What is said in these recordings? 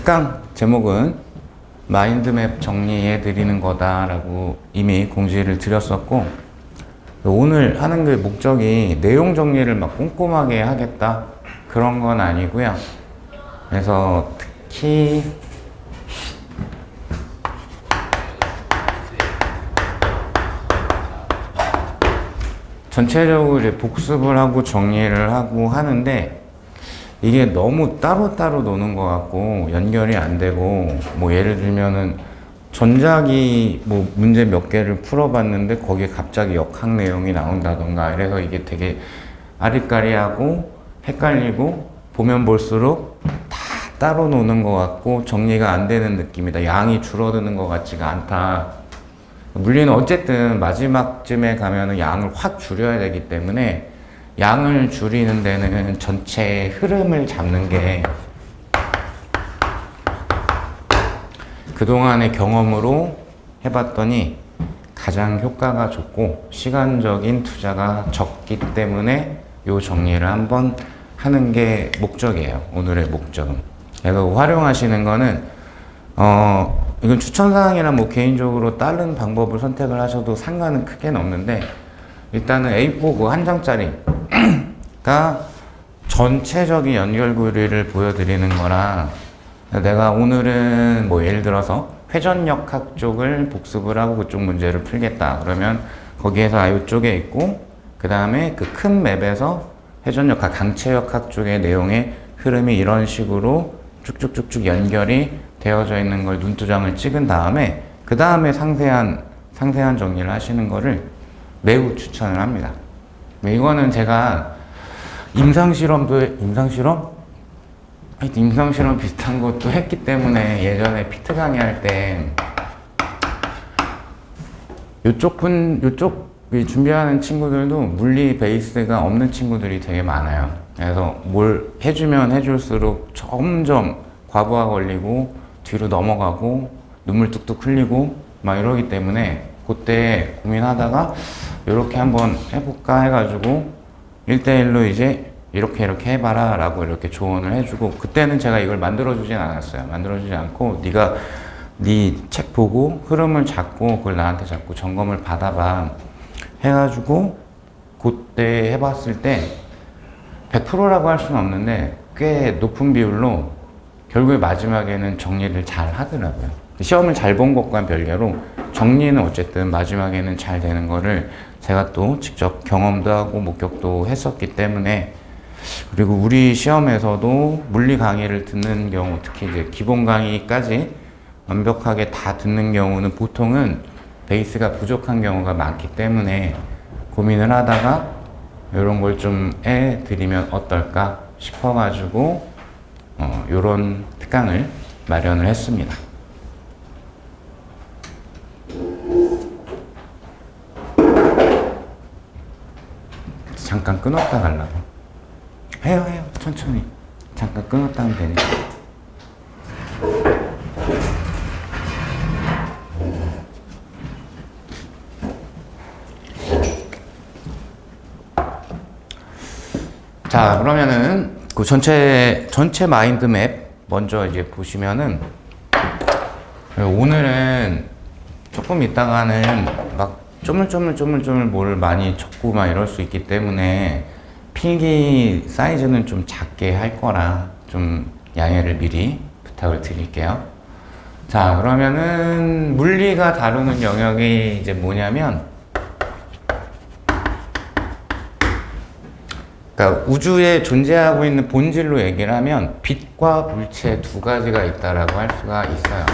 특강 제목은 마인드맵 정리해 드리는 거다라고 이미 공지를 드렸었고, 오늘 하는 그 목적이 내용 정리를 막 꼼꼼하게 하겠다 그런 건 아니고요. 그래서 특히 전체적으로 이제 복습을 하고 정리를 하고 하는데, 이게 너무 따로따로 노는 것 같고 연결이 안 되고, 뭐 예를 들면은 전작이 뭐 문제 몇 개를 풀어봤는데 거기에 갑자기 역학 내용이 나온다던가 이래서 이게 되게 아리까리하고 헷갈리고 보면 볼수록 다 따로 노는 것 같고 정리가 안 되는 느낌이다. 양이 줄어드는 것 같지가 않다. 물리는 어쨌든 마지막쯤에 가면은 양을 확 줄여야 되기 때문에 양을 줄이는 데는 전체 흐름을 잡는 게 그동안의 경험으로 해봤더니 가장 효과가 좋고 시간적인 투자가 적기 때문에 이 정리를 한번 하는 게 목적이에요. 오늘의 목적은. 그래서 활용하시는 거는 이건 추천사항이나 뭐 개인적으로 다른 방법을 선택을 하셔도 상관은 크게는 없는데, 일단은 A4 그 한 장짜리가 전체적인 연결고리를 보여드리는 거라, 내가 오늘은 뭐 예를 들어서 회전역학 쪽을 복습을 하고 그쪽 문제를 풀겠다 그러면 거기에서 이쪽에 있고, 그 다음에 그 큰 맵에서 회전역학, 강체역학 쪽의 내용의 흐름이 이런 식으로 쭉쭉쭉쭉 연결이 되어져 있는 걸 눈두장을 찍은 다음에 그 다음에 상세한 정리를 하시는 거를 매우 추천을 합니다. 이거는 제가 임상실험 비슷한 것도 했기 때문에 예전에 피트 강의할 때 요쪽 준비하는 친구들도 물리 베이스가 없는 친구들이 되게 많아요. 그래서 뭘 해주면 해줄수록 점점 과부하 걸리고 뒤로 넘어가고 눈물 뚝뚝 흘리고 막 이러기 때문에 그때 고민하다가 이렇게 한번 해볼까 해가지고 1대1로 이제 이렇게 해봐라 라고 이렇게 조언을 해주고, 그때는 제가 이걸 만들어주진 않았어요. 만들어주지 않고 네가 네 책 보고 흐름을 잡고 그걸 나한테 자꾸 점검을 받아봐 해가지고 그때 해봤을 때 100%라고 할 수는 없는데 꽤 높은 비율로 결국에 마지막에는 정리를 잘 하더라고요. 시험을 잘 본 것과는 별개로 정리는 어쨌든 마지막에는 잘 되는 거를 제가 또 직접 경험도 하고 목격도 했었기 때문에, 그리고 우리 시험에서도 물리 강의를 듣는 경우, 특히 이제 기본 강의까지 완벽하게 다 듣는 경우는 보통은 베이스가 부족한 경우가 많기 때문에 고민을 하다가 이런 걸 좀 해드리면 어떨까 싶어가지고 이런 특강을 마련을 했습니다. 잠깐 끊었다 가려고. 해요. 천천히. 잠깐 끊었다 하면 되니까. 자, 그러면은 그 전체 마인드맵 먼저 이제 보시면은, 오늘은 조금 있다가는 막 쪼물쪼물 뭘 많이 적고 막 이럴 수 있기 때문에 필기 사이즈는 좀 작게 할 거라 좀 양해를 미리 부탁을 드릴게요. 자, 그러면은 물리가 다루는 영역이 이제 뭐냐면, 그러니까 우주에 존재하고 있는 본질로 얘기를 하면 빛과 물체 두 가지가 있다라고 할 수가 있어요.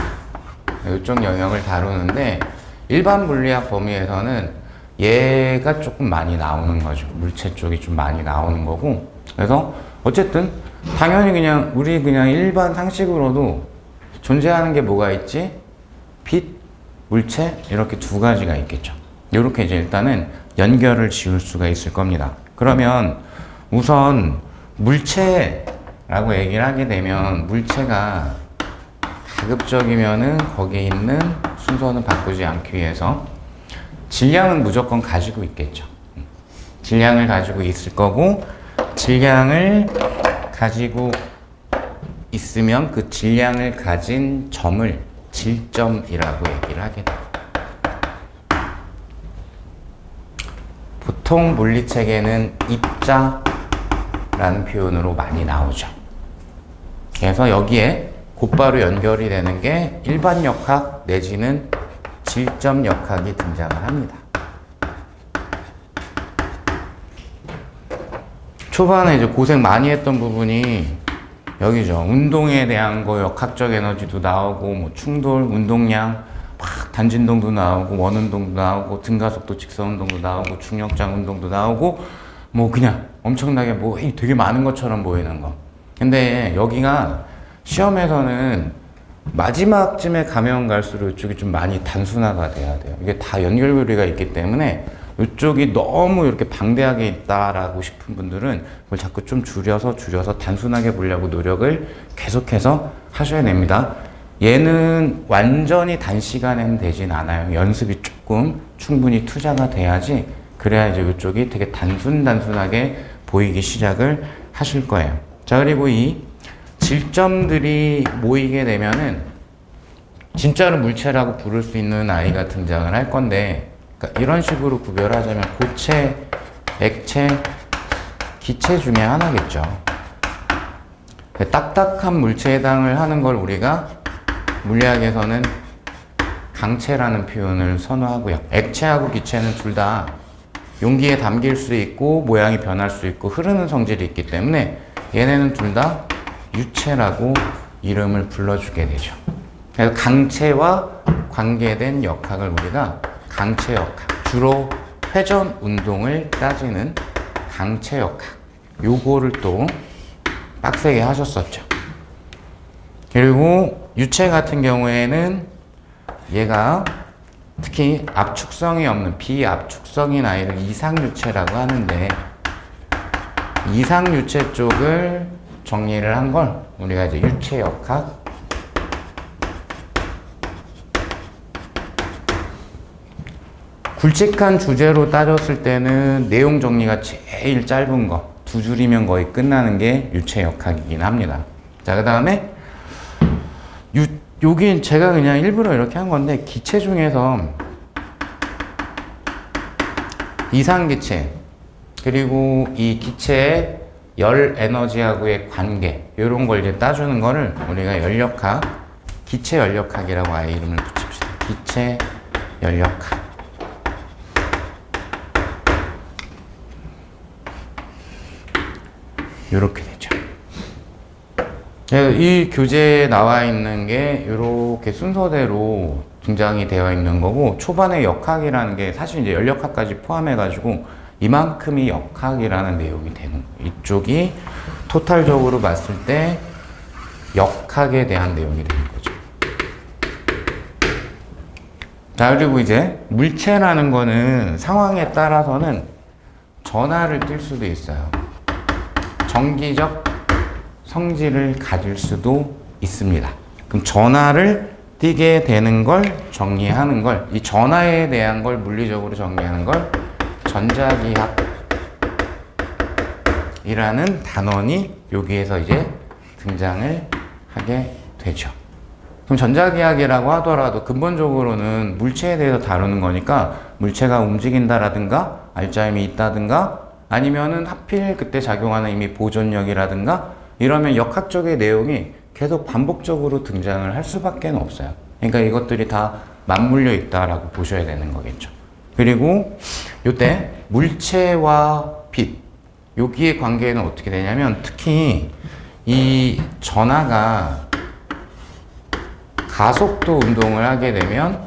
이쪽 영역을 다루는데 일반 물리학 범위에서는 얘가 조금 많이 나오는 거죠. 물체 쪽이 좀 많이 나오는 거고. 그래서 어쨌든 당연히 우리 일반 상식으로도 존재하는 게 뭐가 있지? 빛, 물체 이렇게 두 가지가 있겠죠. 이렇게 이제 일단은 연결을 지을 수가 있을 겁니다. 그러면 우선 물체라고 얘기를 하게 되면, 물체가 가급적이면은 거기에 있는 순서는 바꾸지 않기 위해서 질량은 무조건 가지고 있겠죠. 질량을 가지고 있을 거고, 질량을 가지고 있으면 그 질량을 가진 점을 질점이라고 얘기를 하게 돼요. 보통 물리책에는 입자라는 표현으로 많이 나오죠. 그래서 여기에 곧바로 연결이 되는 게 일반역학 내지는 질점역학이 등장을 합니다. 초반에 이제 고생 많이 했던 부분이 여기죠. 운동에 대한 거, 역학적 에너지도 나오고, 뭐 충돌, 운동량, 막 단진동도 나오고, 원운동도 나오고, 등가속도 직선운동도 나오고, 중력장 운동도 나오고, 뭐 그냥 엄청나게 뭐 되게 많은 것처럼 보이는 거. 근데 여기가 시험에서는 마지막쯤에 가면 갈수록 이쪽이 좀 많이 단순화가 돼야 돼요. 이게 다 연결고리가 있기 때문에 이쪽이 너무 이렇게 방대하게 있다라고 싶은 분들은 그걸 자꾸 좀 줄여서 단순하게 보려고 노력을 계속해서 하셔야 됩니다. 얘는 완전히 단시간에는 되진 않아요. 연습이 조금 충분히 투자가 돼야지, 그래야 이제 이쪽이 되게 단순하게 보이기 시작을 하실 거예요. 자, 그리고 이 질점들이 모이게 되면은 진짜로 물체라고 부를 수 있는 아이가 등장을 할 건데, 그러니까 이런 식으로 구별하자면 고체, 액체, 기체 중에 하나겠죠. 딱딱한 물체에 해당을 하는 걸 우리가 물리학에서는 강체라는 표현을 선호하고요. 액체하고 기체는 둘 다 용기에 담길 수 있고 모양이 변할 수 있고 흐르는 성질이 있기 때문에 얘네는 둘 다 유체라고 이름을 불러주게 되죠. 그래서 강체와 관계된 역학을 우리가 강체 역학, 주로 회전 운동을 따지는 강체 역학, 요거를 또 빡세게 하셨었죠. 그리고 유체 같은 경우에는 얘가 특히 압축성이 없는 비압축성인 아이를 이상유체라고 하는데, 이상유체 쪽을 정리를 한 걸 우리가 이제 유체역학, 굵직한 주제로 따졌을 때는 내용 정리가 제일 짧은 거, 두 줄이면 거의 끝나는 게 유체역학이긴 합니다. 자, 그 다음에 여긴 제가 그냥 일부러 이렇게 한 건데, 기체 중에서 이상기체, 그리고 이 기체의 열 에너지하고의 관계, 이런 걸 이제 따주는 거를 우리가 열역학, 기체 열역학이라고 아예 이름을 붙입시다. 기체 열역학. 이렇게 되죠. 이 교재에 나와 있는 게 이렇게 순서대로 등장이 되어 있는 거고, 초반에 역학이라는 게 사실 이제 열역학까지 포함해가지고 이만큼이 역학이라는 내용이 되는 거예요. 이쪽이 토탈적으로 봤을 때 역학에 대한 내용이 되는 거죠. 자, 그리고 이제 물체라는 거는 상황에 따라서는 전하를 띌 수도 있어요. 정기적 성질을 가질 수도 있습니다. 그럼 전하를 띠게 되는 걸 정리하는 걸, 이 전하에 대한 걸 물리적으로 정리하는 걸 전자기학이라는 단원이 여기에서 이제 등장을 하게 되죠. 그럼 전자기학이라고 하더라도 근본적으로는 물체에 대해서 다루는 거니까 물체가 움직인다라든가 알짜임이 있다든가 아니면은 하필 그때 작용하는 이미 보존력이라든가 이러면 역학적인 내용이 계속 반복적으로 등장을 할 수밖에 없어요. 그러니까 이것들이 다 맞물려 있다라고 보셔야 되는 거겠죠. 그리고 이때 물체와 빛, 여기의 관계는 어떻게 되냐면, 특히 이 전하가 가속도 운동을 하게 되면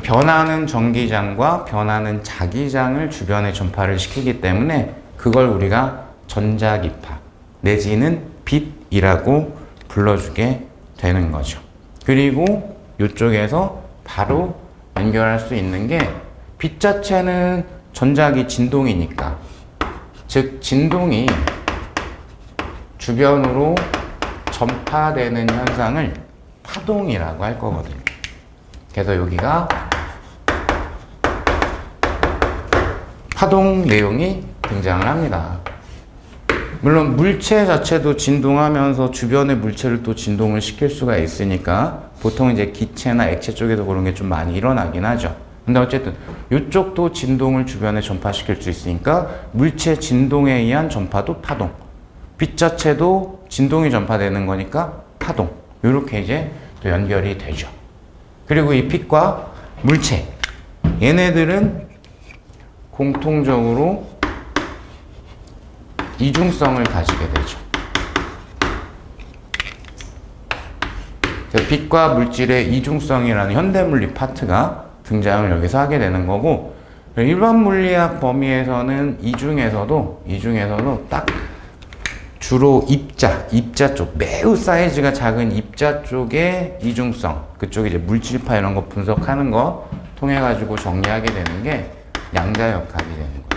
변하는 전기장과 변하는 자기장을 주변에 전파를 시키기 때문에 그걸 우리가 전자기파 내지는 빛이라고 불러주게 되는 거죠. 그리고 이쪽에서 바로 연결할 수 있는 게, 빛 자체는 전자기 진동이니까, 즉 진동이 주변으로 전파되는 현상을 파동이라고 할 거거든요. 그래서 여기가 파동 내용이 등장을 합니다. 물론 물체 자체도 진동하면서 주변의 물체를 또 진동을 시킬 수가 있으니까 보통 이제 기체나 액체 쪽에서 그런 게 좀 많이 일어나긴 하죠. 근데 어쨌든 이쪽도 진동을 주변에 전파시킬 수 있으니까 물체 진동에 의한 전파도 파동, 빛 자체도 진동이 전파되는 거니까 파동, 이렇게 이제 또 연결이 되죠. 그리고 이 빛과 물체, 얘네들은 공통적으로 이중성을 가지게 되죠. 빛과 물질의 이중성이라는 현대물리 파트가 등장을 여기서 하게 되는 거고, 일반 물리학 범위에서는 이 중에서도 딱 주로 입자 쪽, 매우 사이즈가 작은 입자 쪽의 이중성, 그쪽에 이제 물질파 이런 거 분석하는 거 통해 가지고 정리하게 되는 게 양자역학이 되는 거예요.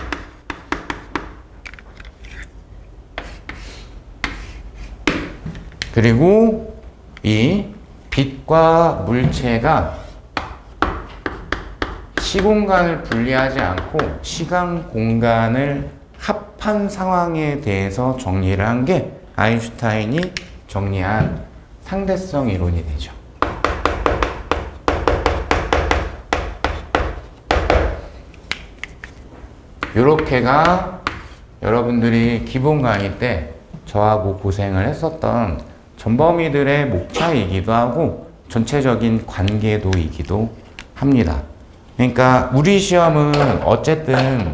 그리고 이 빛과 물체가 시공간을 분리하지 않고 시간, 공간을 합한 상황에 대해서 정리를 한 게 아인슈타인이 정리한 상대성 이론이 되죠. 요렇게가 여러분들이 기본 강의 때 저하고 고생을 했었던 전범위들의 목차이기도 하고 전체적인 관계도이기도 합니다. 그러니까 우리 시험은 어쨌든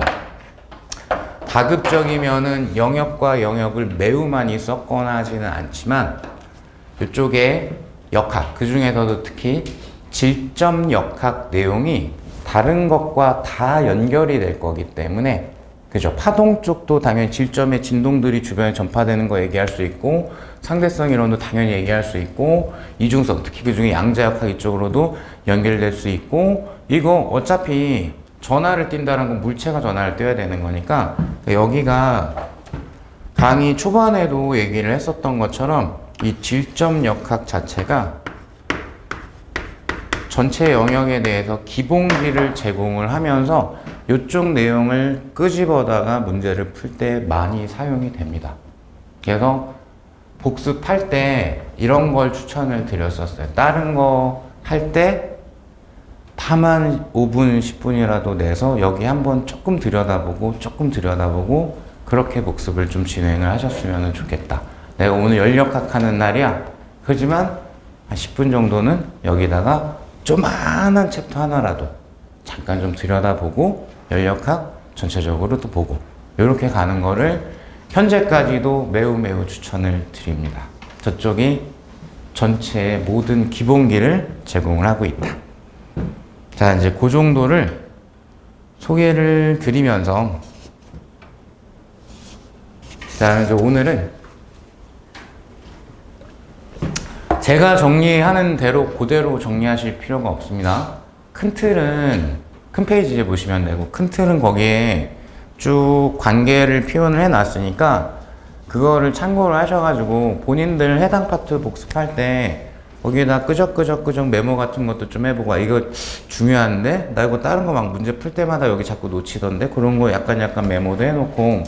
다급적이면은 영역과 영역을 매우 많이 섞거나 하지는 않지만 이쪽에 역학, 그 중에서도 특히 질점 역학 내용이 다른 것과 다 연결이 될 거기 때문에, 그죠? 파동 쪽도 당연히 질점의 진동들이 주변에 전파되는 거 얘기할 수 있고, 상대성 이론도 당연히 얘기할 수 있고, 이중성, 특히 그 중에 양자역학 이쪽으로도 연결될 수 있고, 이거 어차피 전하를 띈다는 건 물체가 전하를 띄어야 되는 거니까, 여기가 강의 초반에도 얘기를 했었던 것처럼 이 질점 역학 자체가 전체 영역에 대해서 기본기를 제공을 하면서 이쪽 내용을 끄집어다가 문제를 풀 때 많이 사용이 됩니다. 그래서 복습할 때 이런 걸 추천을 드렸었어요. 다른 거 할 때 다만 5분, 10분이라도 내서 여기 한번 조금 들여다보고 그렇게 복습을 좀 진행을 하셨으면 좋겠다. 내가 오늘 연력학 하는 날이야. 그렇지만 한 10분 정도는 여기다가 조그마한 챕터 하나라도 잠깐 좀 들여다보고 연력학 전체적으로 또 보고 이렇게 가는 거를 현재까지도 매우 추천을 드립니다. 저쪽이 전체의 모든 기본기를 제공을 하고 있다. 자, 이제 그 정도를 소개를 드리면서, 자, 이제 오늘은 제가 정리하는 대로 그대로 정리하실 필요가 없습니다. 큰 틀은 큰 페이지에 보시면 되고, 큰 틀은 거기에 쭉 관계를 표현을 해놨으니까 그거를 참고를 하셔가지고 본인들 해당 파트 복습할 때 거기에다 끄적끄적 메모 같은 것도 좀 해보고, 이거 중요한데? 나 이거 다른 거 막 문제 풀 때마다 여기 자꾸 놓치던데? 그런 거 약간 메모도 해놓고,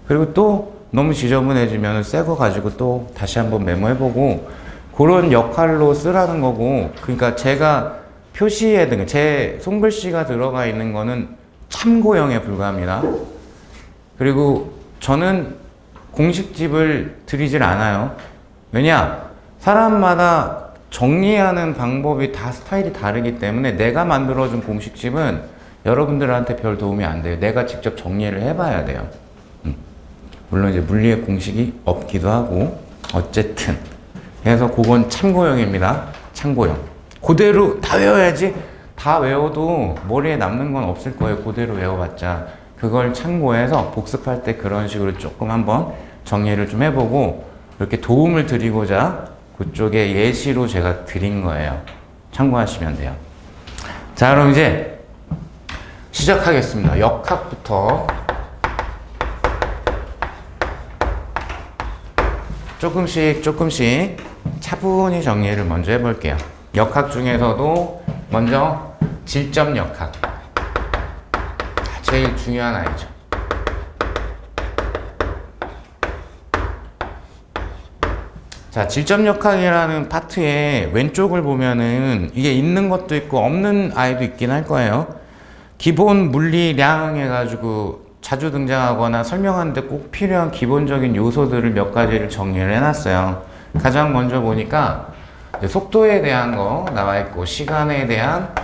그리고 또 너무 지저분해지면 새 거 가지고 또 다시 한번 메모해보고, 그런 역할로 쓰라는 거고, 그러니까 제가 표시에 제 손글씨가 들어가 있는 거는 참고형에 불과합니다. 그리고 저는 공식집을 드리질 않아요. 왜냐? 사람마다 정리하는 방법이 다 스타일이 다르기 때문에 내가 만들어준 공식집은 여러분들한테 별 도움이 안 돼요. 내가 직접 정리를 해봐야 돼요. 물론 이제 물리의 공식이 없기도 하고, 어쨌든. 그래서 그건 참고형입니다. 참고형. 그대로 다 외워야지. 다 외워도 머리에 남는 건 없을 거예요. 그대로 외워봤자. 그걸 참고해서 복습할 때 그런 식으로 조금 한번 정리를 좀 해보고, 이렇게 도움을 드리고자 그쪽에 예시로 제가 드린 거예요. 참고하시면 돼요. 자, 그럼 이제 시작하겠습니다. 역학부터 조금씩 차분히 정리를 먼저 해볼게요. 역학 중에서도 먼저 질점 역학, 제일 중요한 아이죠. 자, 질점역학이라는 파트의 왼쪽을 보면은 이게 있는 것도 있고 없는 아이도 있긴 할 거예요. 기본 물리량 해가지고 자주 등장하거나 설명하는데 꼭 필요한 기본적인 요소들을 몇 가지를 정리를 해놨어요. 가장 먼저 보니까 속도에 대한 거 나와 있고, 시간에 대한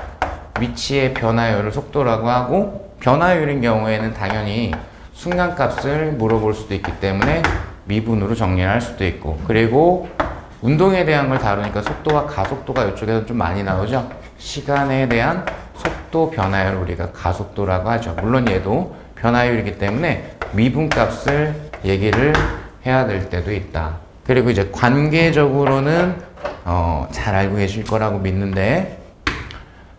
위치의 변화율을 속도라고 하고, 변화율인 경우에는 당연히 순간값을 물어볼 수도 있기 때문에 미분으로 정리를 할 수도 있고, 그리고 운동에 대한 걸 다루니까 속도와 가속도가 이쪽에서 좀 많이 나오죠. 시간에 대한 속도 변화율을 우리가 가속도라고 하죠. 물론 얘도 변화율이기 때문에 미분값을 얘기를 해야 될 때도 있다. 그리고 이제 관계적으로는 잘 알고 계실 거라고 믿는데,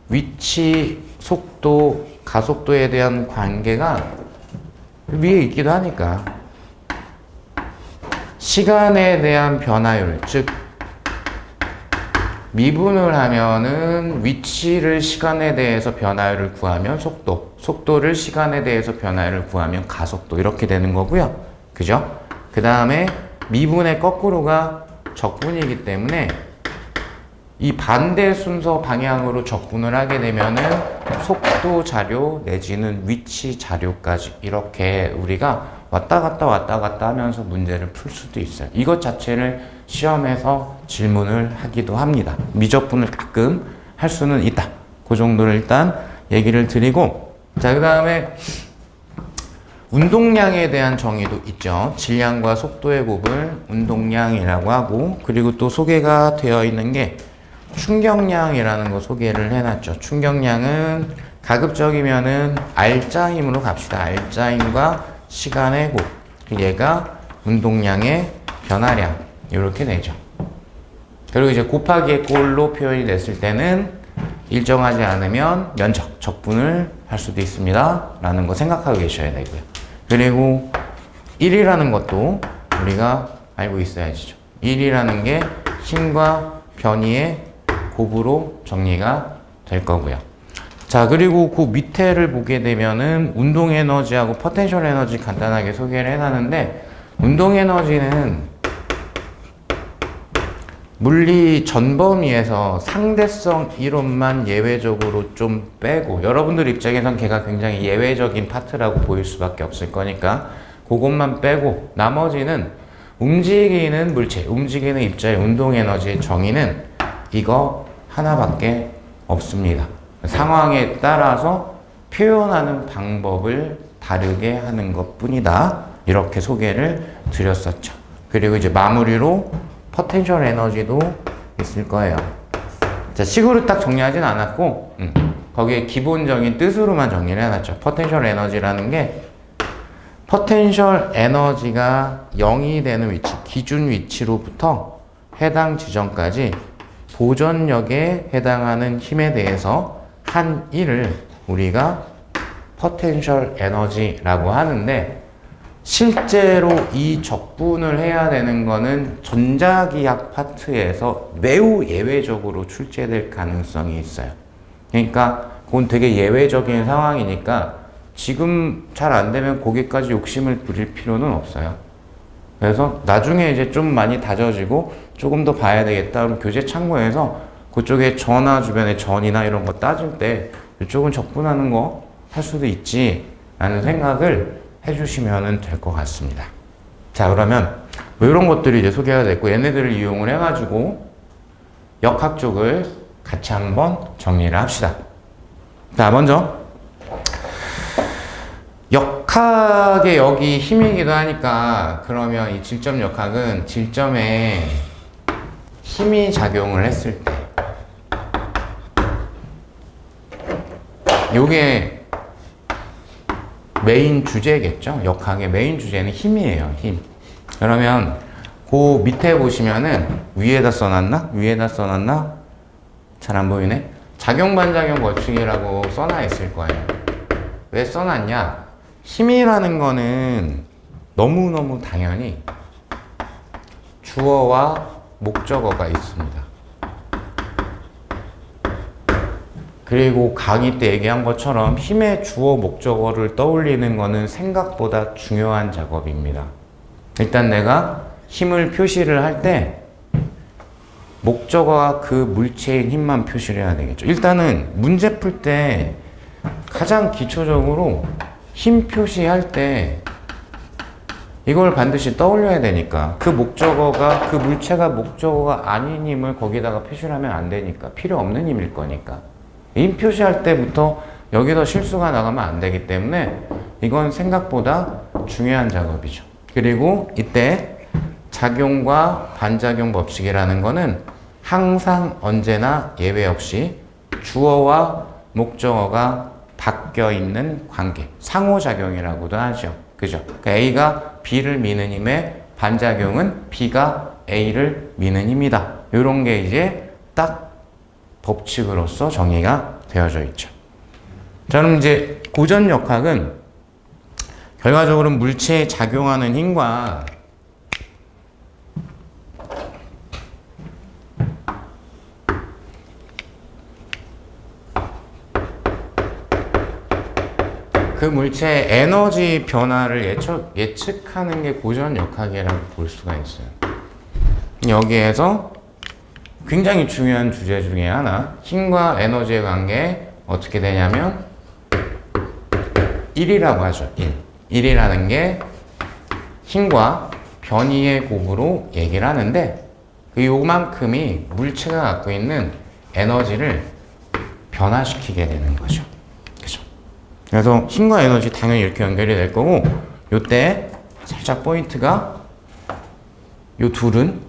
위치, 속도, 가속도에 대한 관계가 위에 있기도 하니까, 시간에 대한 변화율, 즉 미분을 하면은 위치를 시간에 대해서 변화율을 구하면 속도, 속도를 시간에 대해서 변화율을 구하면 가속도, 이렇게 되는 거고요. 그죠? 그 다음에 미분의 거꾸로가 적분이기 때문에 이 반대 순서 방향으로 적분을 하게 되면은 속도 자료 내지는 위치 자료까지 이렇게 우리가 왔다 갔다 하면서 문제를 풀 수도 있어요. 이것 자체를 시험에서 질문을 하기도 합니다. 미적분을 가끔 할 수는 있다. 그 정도를 일단 얘기를 드리고, 자, 그 다음에 운동량에 대한 정의도 있죠. 질량과 속도의 곱을 운동량이라고 하고, 그리고 또 소개가 되어 있는 게 충격량이라는 거 소개를 해놨죠. 충격량은 가급적이면은 알짜 힘으로 갑시다. 알짜 힘과 시간의 곱, 얘가 운동량의 변화량, 이렇게 되죠. 그리고 이제 곱하기의 꼴로 표현이 됐을 때는 일정하지 않으면 면적, 적분을 할 수도 있습니다 라는 거 생각하고 계셔야 되고요. 그리고 1이라는 것도 우리가 알고 있어야죠. 1이라는 게 힘과 변이의 곱으로 정리가 될 거고요. 자, 그리고 그 밑에를 보게 되면은 운동 에너지하고 포텐셜 에너지 간단하게 소개를 해놨는데, 운동 에너지는 물리 전범위에서 상대성 이론만 예외적으로 좀 빼고, 여러분들 입장에선 걔가 굉장히 예외적인 파트라고 보일 수밖에 없을 거니까 그것만 빼고, 나머지는 움직이는 물체, 움직이는 입자의 운동 에너지의 정의는 이거 하나밖에 없습니다. 상황에 따라서 표현하는 방법을 다르게 하는 것 뿐이다. 이렇게 소개를 드렸었죠. 그리고 이제 마무리로 포텐셜 에너지도 있을 거예요. 자, 식으로 딱 정리하진 않았고, 거기에 기본적인 뜻으로만 정리를 해놨죠. 포텐셜 에너지라는 게 포텐셜 에너지가 0이 되는 위치, 기준 위치로부터 해당 지점까지 보전력에 해당하는 힘에 대해서 한 일을 우리가 포텐셜 에너지라고 하는데, 실제로 이 적분을 해야 되는 거는 전자기학 파트에서 매우 예외적으로 출제될 가능성이 있어요. 그러니까 그건 되게 예외적인 상황이니까 지금 잘 안 되면 거기까지 욕심을 부릴 필요는 없어요. 그래서 나중에 이제 좀 많이 다져지고 조금 더 봐야 되겠다 그럼 교재 참고해서 그쪽에 전화 주변에 전이나 이런 거 따질 때 이쪽은 적분하는 거 할 수도 있지 라는 생각을 해주시면 될 것 같습니다. 자, 그러면 뭐 이런 것들이 이제 소개가 됐고, 얘네들을 이용을 해가지고 역학 쪽을 같이 한번 정리를 합시다. 자, 먼저 역학의 여기 힘이기도 하니까, 그러면 이 질점 역학은 질점에 힘이 작용을 했을 때, 요게 메인 주제겠죠. 역학의 메인 주제는 힘이에요. 힘. 그러면 그 밑에 보시면은 위에다 써놨나? 위에다 써놨나? 잘 안 보이네. 작용반작용 법칙이라고 써놔 있을 거예요. 왜 써놨냐? 힘이라는 거는 너무너무 당연히 주어와 목적어가 있습니다. 그리고 강의 때 얘기한 것처럼 힘의 주어 목적어를 떠올리는 거는 생각보다 중요한 작업입니다. 일단 내가 힘을 표시를 할 때 목적어가 그 물체인 힘만 표시를 해야 되겠죠. 일단은 문제 풀 때 가장 기초적으로 힘 표시할 때 이걸 반드시 떠올려야 되니까 그 목적어가 그 물체가 목적어가 아닌 힘을 거기다가 표시를 하면 안 되니까 필요 없는 힘일 거니까 힘 표시할 때부터 여기서 실수가 나가면 안 되기 때문에 이건 생각보다 중요한 작업이죠. 그리고 이때 작용과 반작용 법칙이라는 거는 항상 언제나 예외 없이 주어와 목적어가 바뀌어 있는 관계, 상호작용이라고도 하죠. 그죠? 그러니까 A가 B를 미는 힘에 반작용은 B가 A를 미는 힘이다. 이런 게 이제 딱 법칙으로서 정의가 되어져 있죠. 자, 그럼 이제 고전역학은 결과적으로 물체에 작용하는 힘과 그 물체의 에너지 변화를 예측하는 게 고전역학이라고 볼 수가 있어요. 여기에서 굉장히 중요한 주제 중에 하나, 힘과 에너지의 관계 어떻게 되냐면 1이라고 하죠. 1이라는 게 힘과 변이의 곱으로 얘기를 하는데 요만큼이 물체가 갖고 있는 에너지를 변화시키게 되는 거죠. 그죠? 그래서 힘과 에너지 당연히 이렇게 연결이 될 거고 요때 살짝 포인트가 요 둘은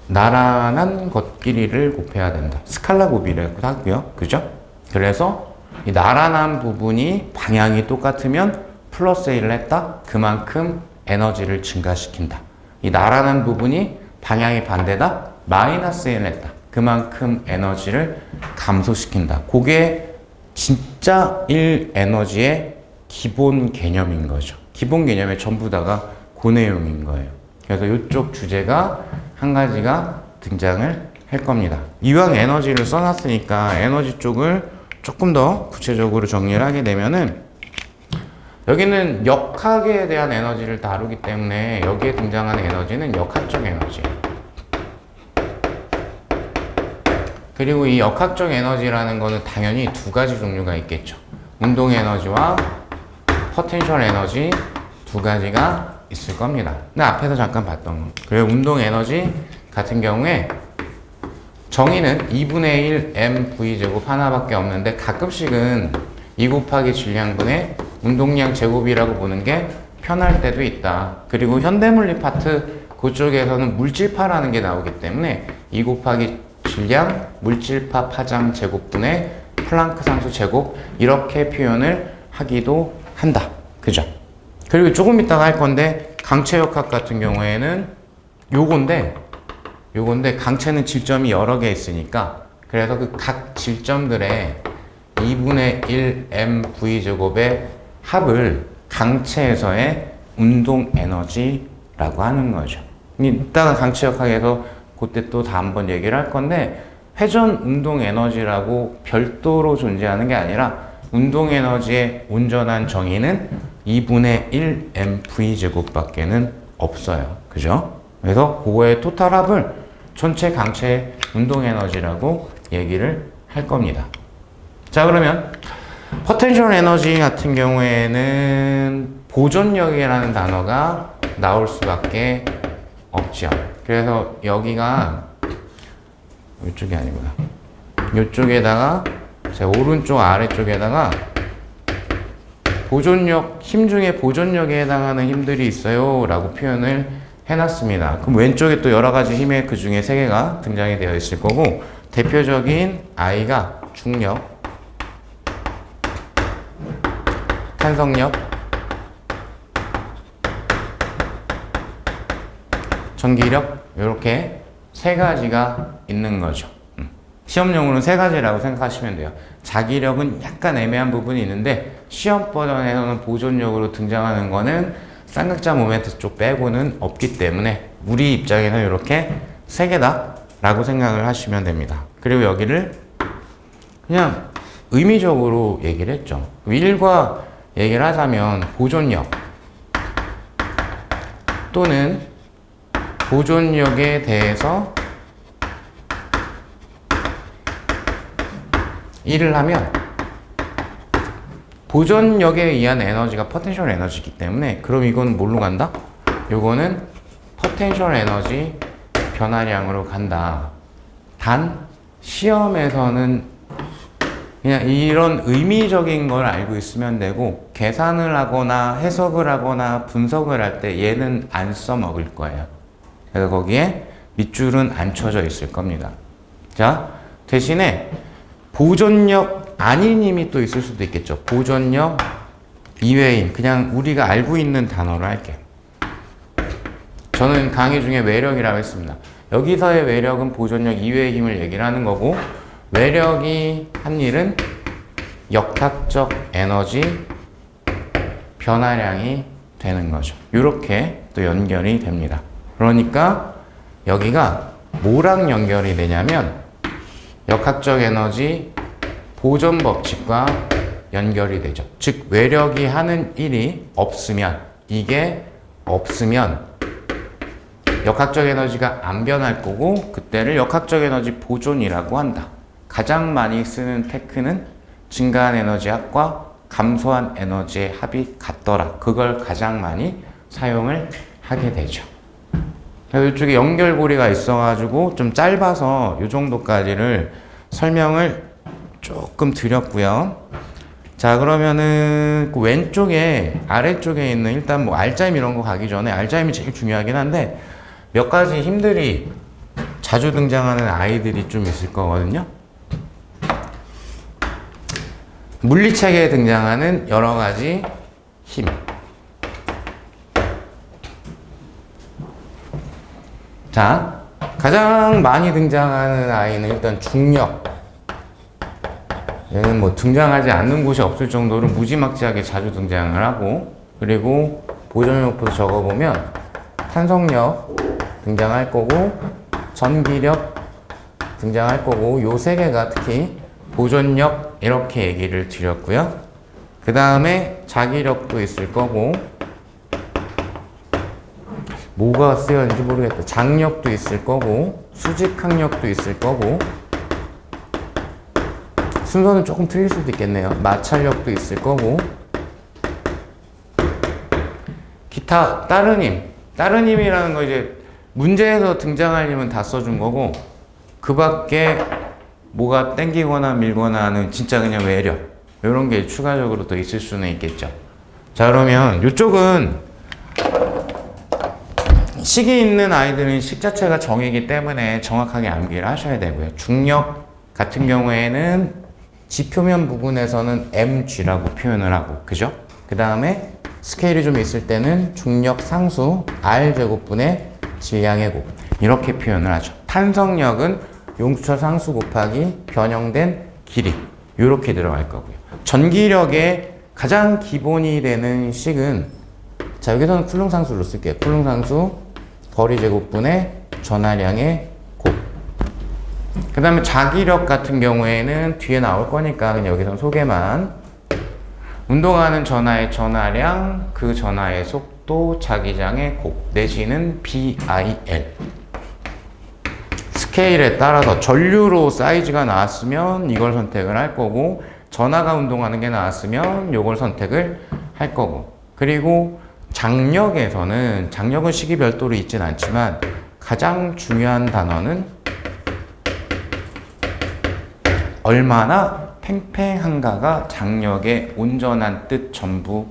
나란한 것끼리를 곱해야 된다. 스칼라 곱이라고도 하고요. 그죠? 그래서 이 나란한 부분이 방향이 똑같으면 플러스 1을 했다. 그만큼 에너지를 증가시킨다. 이 나란한 부분이 방향이 반대다. 마이너스 1을 했다. 그만큼 에너지를 감소시킨다. 그게 진짜 1 에너지의 기본 개념인 거죠. 기본 개념의 전부 다가 그 내용인 거예요. 그래서 이쪽 주제가 한 가지가 등장을 할 겁니다. 이왕 에너지를 써놨으니까 에너지 쪽을 조금 더 구체적으로 정리를 하게 되면은 여기는 역학에 대한 에너지를 다루기 때문에 여기에 등장하는 에너지는 역학적 에너지예요. 그리고 이 역학적 에너지라는 거는 당연히 두 가지 종류가 있겠죠. 운동 에너지와 포텐셜 에너지 두 가지가 있을 겁니다. 근데 앞에서 잠깐 봤던 거. 그리고 운동 에너지 같은 경우에 정의는 2분의 1 mv 제곱 하나밖에 없는데 가끔씩은 2 곱하기 질량분의 운동량 제곱이라고 보는 게 편할 때도 있다. 그리고 현대물리 파트 그쪽에서는 물질파라는 게 나오기 때문에 2 곱하기 질량 물질파 파장 제곱분의 플랑크 상수 제곱 이렇게 표현을 하기도 한다. 그죠? 그리고 조금 이따가 할 건데 강체역학 같은 경우에는 요건데 강체는 질점이 여러 개 있으니까 그래서 그 각 질점들의 2분의 1 mv 제곱의 합을 강체에서의 운동 에너지라고 하는 거죠. 이따가 강체역학에서 그때 또 다 한번 얘기를 할 건데 회전 운동 에너지라고 별도로 존재하는 게 아니라 운동 에너지의 온전한 정의는 2분의 1 mv 제곱밖에는 없어요. 그죠? 그래서 그거의 토탈 합을 전체 강체 운동 에너지라고 얘기를 할 겁니다. 자, 그러면 포텐셜 에너지 같은 경우에는 보존력이라는 단어가 나올 수밖에 없죠. 그래서 여기가 이쪽이 아니구나. 이쪽에다가 제 오른쪽 아래쪽에다가 보존력, 힘 중에 보존력에 해당하는 힘들이 있어요 라고 표현을 해놨습니다. 그럼 왼쪽에 또 여러 가지 힘의 그 중에 3개가 등장이 되어 있을 거고 대표적인 I가 중력, 탄성력, 전기력 이렇게 3가지가 있는 거죠. 시험용으로는 3가지라고 생각하시면 돼요. 자기력은 약간 애매한 부분이 있는데 시험 버전에서는 보존력으로 등장하는 거는 쌍극자 모멘트 쪽 빼고는 없기 때문에 우리 입장에는 이렇게 3개다 라고 생각을 하시면 됩니다. 그리고 여기를 그냥 의미적으로 얘기를 했죠. 일과 얘기를 하자면 보존력 또는 보존력에 대해서 일을 하면 보존력에 의한 에너지가 포텐셜 에너지이기 때문에 그럼 이건 뭘로 간다? 요거는 포텐셜 에너지 변화량으로 간다. 단 시험에서는 그냥 이런 의미적인 걸 알고 있으면 되고 계산을 하거나 해석을 하거나 분석을 할 때 얘는 안 써먹을 거예요. 그래서 거기에 밑줄은 안 쳐져 있을 겁니다. 자, 대신에 보존력 아닌 힘이 또 있을 수도 있겠죠. 보존력 이외인, 그냥 우리가 알고 있는 단어로 할게요. 저는 강의 중에 외력이라고 했습니다. 여기서의 외력은 보존력 이외의 힘을 얘기를 하는 거고, 외력이 한 일은 역학적 에너지 변화량이 되는 거죠. 이렇게 또 연결이 됩니다. 그러니까 여기가 뭐랑 연결이 되냐면 역학적 에너지 보존 법칙과 연결이 되죠. 즉 외력이 하는 일이 없으면, 이게 없으면 역학적 에너지가 안 변할 거고 그때를 역학적 에너지 보존이라고 한다. 가장 많이 쓰는 테크는 증가한 에너지합과 감소한 에너지의 합이 같더라. 그걸 가장 많이 사용을 하게 되죠. 그래서 이쪽에 연결고리가 있어가지고 좀 짧아서 이 정도까지를 설명을 조금 드렸고요. 자, 그러면은 그 왼쪽에 아래쪽에 있는 일단 뭐 알짜임 이런 거 가기 전에 알짜임이 제일 중요하긴 한데 몇 가지 힘들이 자주 등장하는 아이들이 좀 있을 거거든요. 물리체계에 등장하는 여러 가지 힘. 자, 가장 많이 등장하는 아이는 일단 중력. 얘는 뭐 등장하지 않는 곳이 없을 정도로 무지막지하게 자주 등장을 하고, 그리고 보존력부터 적어보면 탄성력 등장할 거고, 전기력 등장할 거고, 요 세 개가 특히 보존력 이렇게 얘기를 드렸고요. 그 다음에 자기력도 있을 거고, 뭐가 쓰여있는지 모르겠다. 장력도 있을 거고, 수직항력도 있을 거고, 순서는 조금 틀릴 수도 있겠네요. 마찰력도 있을 거고, 기타 다른 힘. 다른 힘이라는 거 이제 문제에서 등장할 힘은 다 써준 거고, 그 밖에 뭐가 땡기거나 밀거나 하는 진짜 그냥 외력, 이런 게 추가적으로 또 있을 수는 있겠죠. 자, 그러면 이쪽은 식이 있는 아이들은 식 자체가 정이기 때문에 정확하게 암기를 하셔야 되고요. 중력 같은 경우에는 지표면 부분에서는 mg라고 표현을 하고, 그죠? 그 다음에 스케일이 좀 있을 때는 중력 상수 r제곱분의 질량의 곱, 이렇게 표현을 하죠. 탄성력은 용수철 상수 곱하기 변형된 길이, 이렇게 들어갈 거고요. 전기력의 가장 기본이 되는 식은, 자, 여기서는 쿨롱 상수로 쓸게요. 쿨롱 상수 거리 제곱분의 전하량의 곱. 그 다음에 자기력 같은 경우에는 뒤에 나올 거니까 그냥 여기서 소개만. 운동하는 전하의 전하량, 그 전하의 속도, 자기장의 곱 내지는 BIL. 스케일에 따라서 전류로 사이즈가 나왔으면 이걸 선택을 할 거고, 전하가 운동하는 게 나왔으면 이걸 선택을 할 거고, 그리고 장력에서는, 장력은 식이 별도로 있진 않지만 가장 중요한 단어는 얼마나 팽팽한가가 장력의 온전한 뜻 전부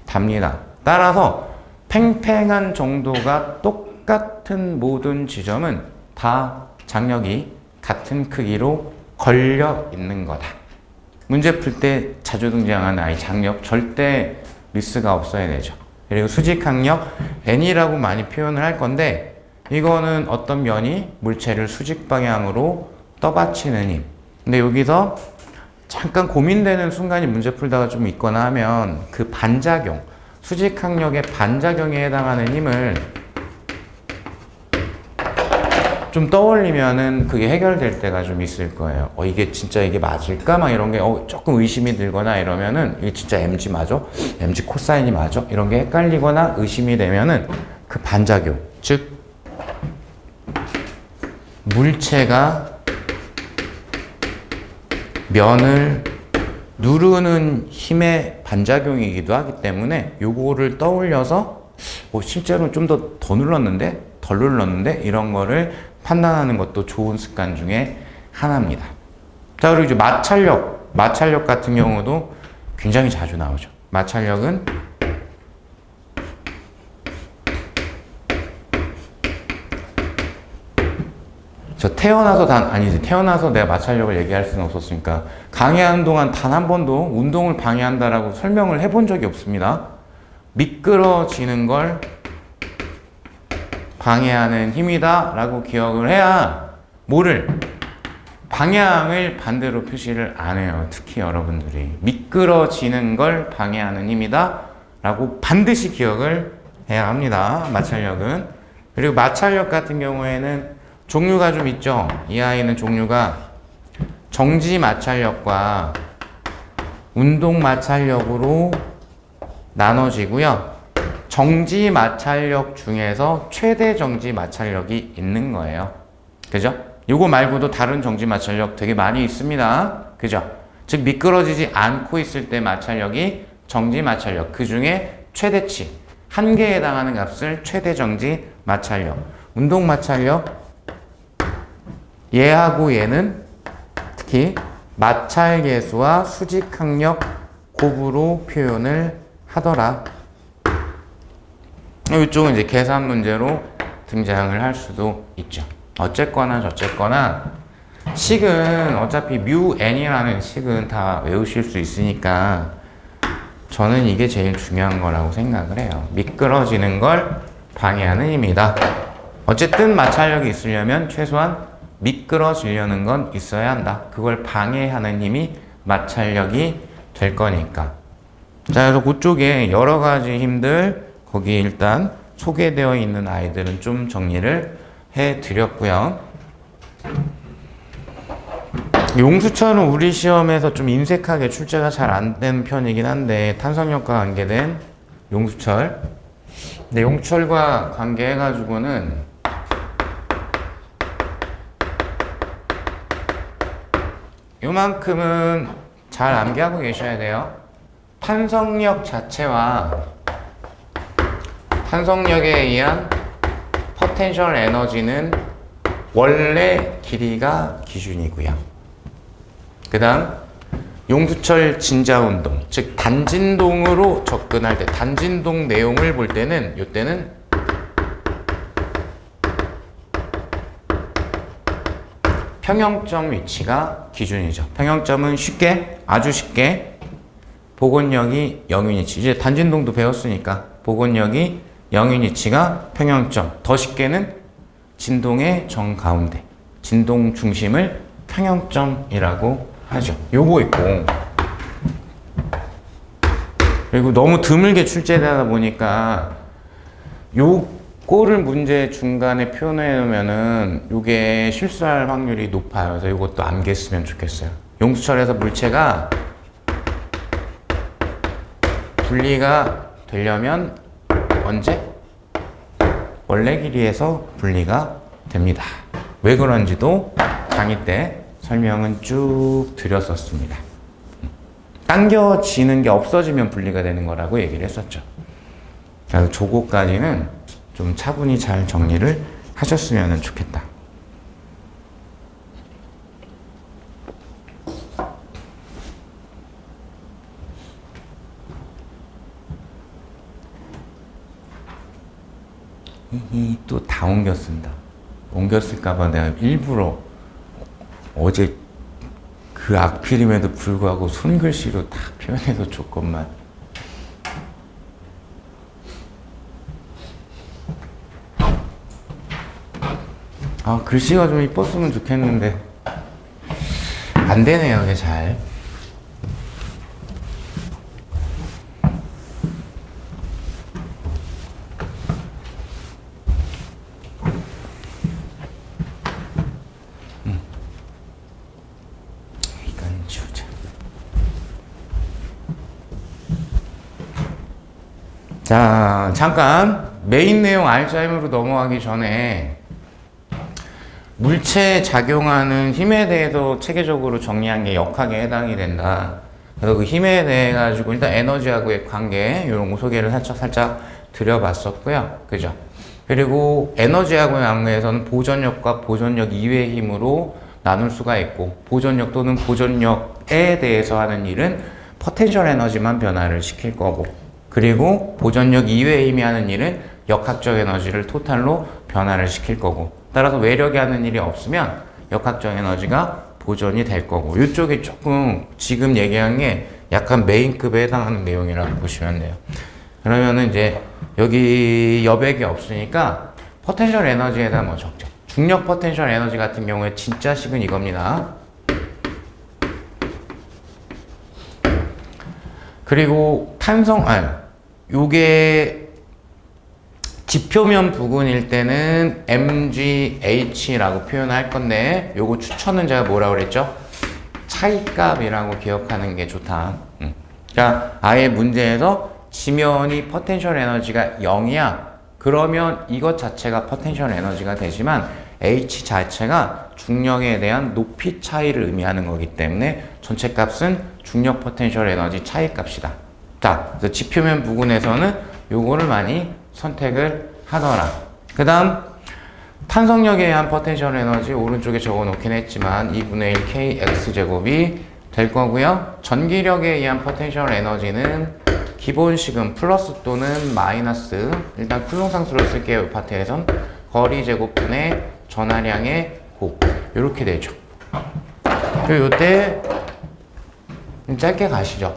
답니다. 따라서 팽팽한 정도가 똑같은 모든 지점은 다 장력이 같은 크기로 걸려 있는 거다. 문제 풀 때 자주 등장하는 아이 장력 절대 미스가 없어야 되죠. 그리고 수직항력 N이라고 많이 표현을 할 건데, 이거는 어떤 면이 물체를 수직 방향으로 떠받치는 힘. 근데 여기서 잠깐 고민되는 순간이 문제 풀다가 좀 있거나 하면 그 반작용, 수직항력의 반작용에 해당하는 힘을 좀 떠올리면은 그게 해결될 때가 좀 있을 거예요. 이게 진짜 이게 맞을까? 막 이런 게 조금 의심이 들거나 이러면은 이게 진짜 mg 맞아? mg 코사인이 맞아? 이런 게 헷갈리거나 의심이 되면은 그 반작용, 즉 물체가 면을 누르는 힘의 반작용이기도 하기 때문에 요거를 떠올려서 실제로 좀 더 눌렀는데 덜 눌렀는데 이런 거를 판단하는 것도 좋은 습관 중에 하나입니다. 자, 그리고 이제 마찰력 같은 경우도 굉장히 자주 나오죠. 마찰력은 태어나서 내가 마찰력을 얘기할 수는 없었으니까 강의하는 동안 단 한 번도 운동을 방해한다라고 설명을 해본 적이 없습니다. 미끄러지는 걸 방해하는 힘이다 라고 기억을 해야 방향을 반대로 표시를 안 해요. 특히 여러분들이 미끄러지는 걸 방해하는 힘이다 라고 반드시 기억을 해야 합니다. 마찰력은. 그리고 마찰력 같은 경우에는 종류가 좀 있죠. 이 아이는 종류가 정지 마찰력과 운동 마찰력으로 나눠지고요. 정지 마찰력 중에서 최대 정지 마찰력이 있는 거예요. 그죠? 요거 말고도 다른 정지 마찰력 되게 많이 있습니다. 그죠? 즉 미끄러지지 않고 있을 때 마찰력이 정지 마찰력, 그 중에 최대치, 한계에 해당하는 값을 최대 정지 마찰력. 운동 마찰력, 얘하고 얘는 특히 마찰계수와 수직항력 곱으로 표현을 하더라. 이쪽은 이제 계산 문제로 등장을 할 수도 있죠. 어쨌거나 저쨌거나 식은 어차피 n이라는 식은 다 외우실 수 있으니까 저는 이게 제일 중요한 거라고 생각을 해요. 미끄러지는 걸 방해하는 힘이다. 어쨌든 마찰력이 있으려면 최소한 미끄러지려는 건 있어야 한다. 그걸 방해하는 힘이 마찰력이 될 거니까. 자, 그래서 그쪽에 여러 가지 힘들 거기 일단 소개되어 있는 아이들은 좀 정리를 해드렸고요. 용수철은 우리 시험에서 좀 인색하게 출제가 잘 안 되는 편이긴 한데 탄성력과 관계된 용수철. 근데 용수철과 관계해가지고는 요만큼은 잘 암기하고 계셔야 돼요. 탄성력 자체와 탄성력에 의한 포텐셜 에너지는 원래 길이가 기준이고요. 그 다음 용수철 진자운동, 즉 단진동으로 접근할 때 단진동 내용을 볼 때는 이때는 평형점 위치가 기준이죠. 평형점은 아주 쉽게 복원력이 0유니치. 이제 단진동도 배웠으니까 복원력이 0유니치가 평형점. 더 쉽게는 진동의 정가운데. 진동 중심을 평형점이라고 하죠. 요거 있고. 그리고 너무 드물게 출제되다 보니까 요거를 문제 중간에 표현해 놓으면은 요게 실수할 확률이 높아요. 그래서 요것도 암기했으면 좋겠어요. 용수철에서 물체가 분리가 되려면 언제? 원래 길이에서 분리가 됩니다. 왜 그런지도 강의 때 설명은 쭉 드렸었습니다. 당겨지는 게 없어지면 분리가 되는 거라고 얘기를 했었죠. 그래서 저거까지는 좀 차분히 잘 정리를 하셨으면 좋겠다. 또 다 옮겨 쓴다. 옮겨 쓸까봐 내가 일부러 어제 그 악필임에도 불구하고 손글씨로 다 표현해서 줬건만. 아, 글씨가 좀 이뻤으면 좋겠는데 안 되네요, 이게 잘. 이건 지우자. 자, 잠깐 메인 내용 알짜임으로 넘어가기 전에 물체에 작용하는 힘에 대해서 체계적으로 정리한 게 역학에 해당이 된다. 그래서 그 힘에 대해 가지고 일단 에너지하고의 관계 이런 거 소개를 살짝 드려봤었고요. 그죠? 그리고 에너지하고의 관계에서는 보전력과 보전력 이외의 힘으로 나눌 수가 있고, 보전력 또는 보전력에 대해서 하는 일은 포텐셜 에너지만 변화를 시킬 거고, 그리고 보전력 이외의 힘이 하는 일은 역학적 에너지를 토탈로 변화를 시킬 거고, 따라서 외력이 하는 일이 없으면 역학적 에너지가 보존이 될 거고, 이쪽이 조금 지금 얘기한 게 약간 메인급에 해당하는 내용이라고 보시면 돼요. 그러면은 이제 여기 여백이 없으니까 포텐셜 에너지에다 뭐 적죠. 중력 포텐셜 에너지 같은 경우에 진짜 식은 이겁니다. 그리고 요게 지표면 부근일 때는 mgh라고 표현할 건데, 요거 추천은 제가 뭐라고 그랬죠? 차이값이라고 기억하는 게 좋다. 자, 아예 문제에서 지면이 포텐셜 에너지가 0이야. 그러면 이것 자체가 포텐셜 에너지가 되지만 h 자체가 중력에 대한 높이 차이를 의미하는 거기 때문에 전체 값은 중력 포텐셜 에너지 차이 값이다. 자, 그래서 지표면 부근에서는 요거를 많이 선택을 하더라. 그 다음 탄성력에 의한 포텐셜 에너지 오른쪽에 적어 놓긴 했지만 2분의 1 kx제곱이 될 거고요. 전기력에 의한 포텐셜 에너지는 기본식은 플러스 또는 마이너스, 일단 쿨롱상수로 쓸게요. 이 파트에선 거리 제곱분의 전하량의 곱, 이렇게 되죠. 그리고 이때 짧게 가시죠.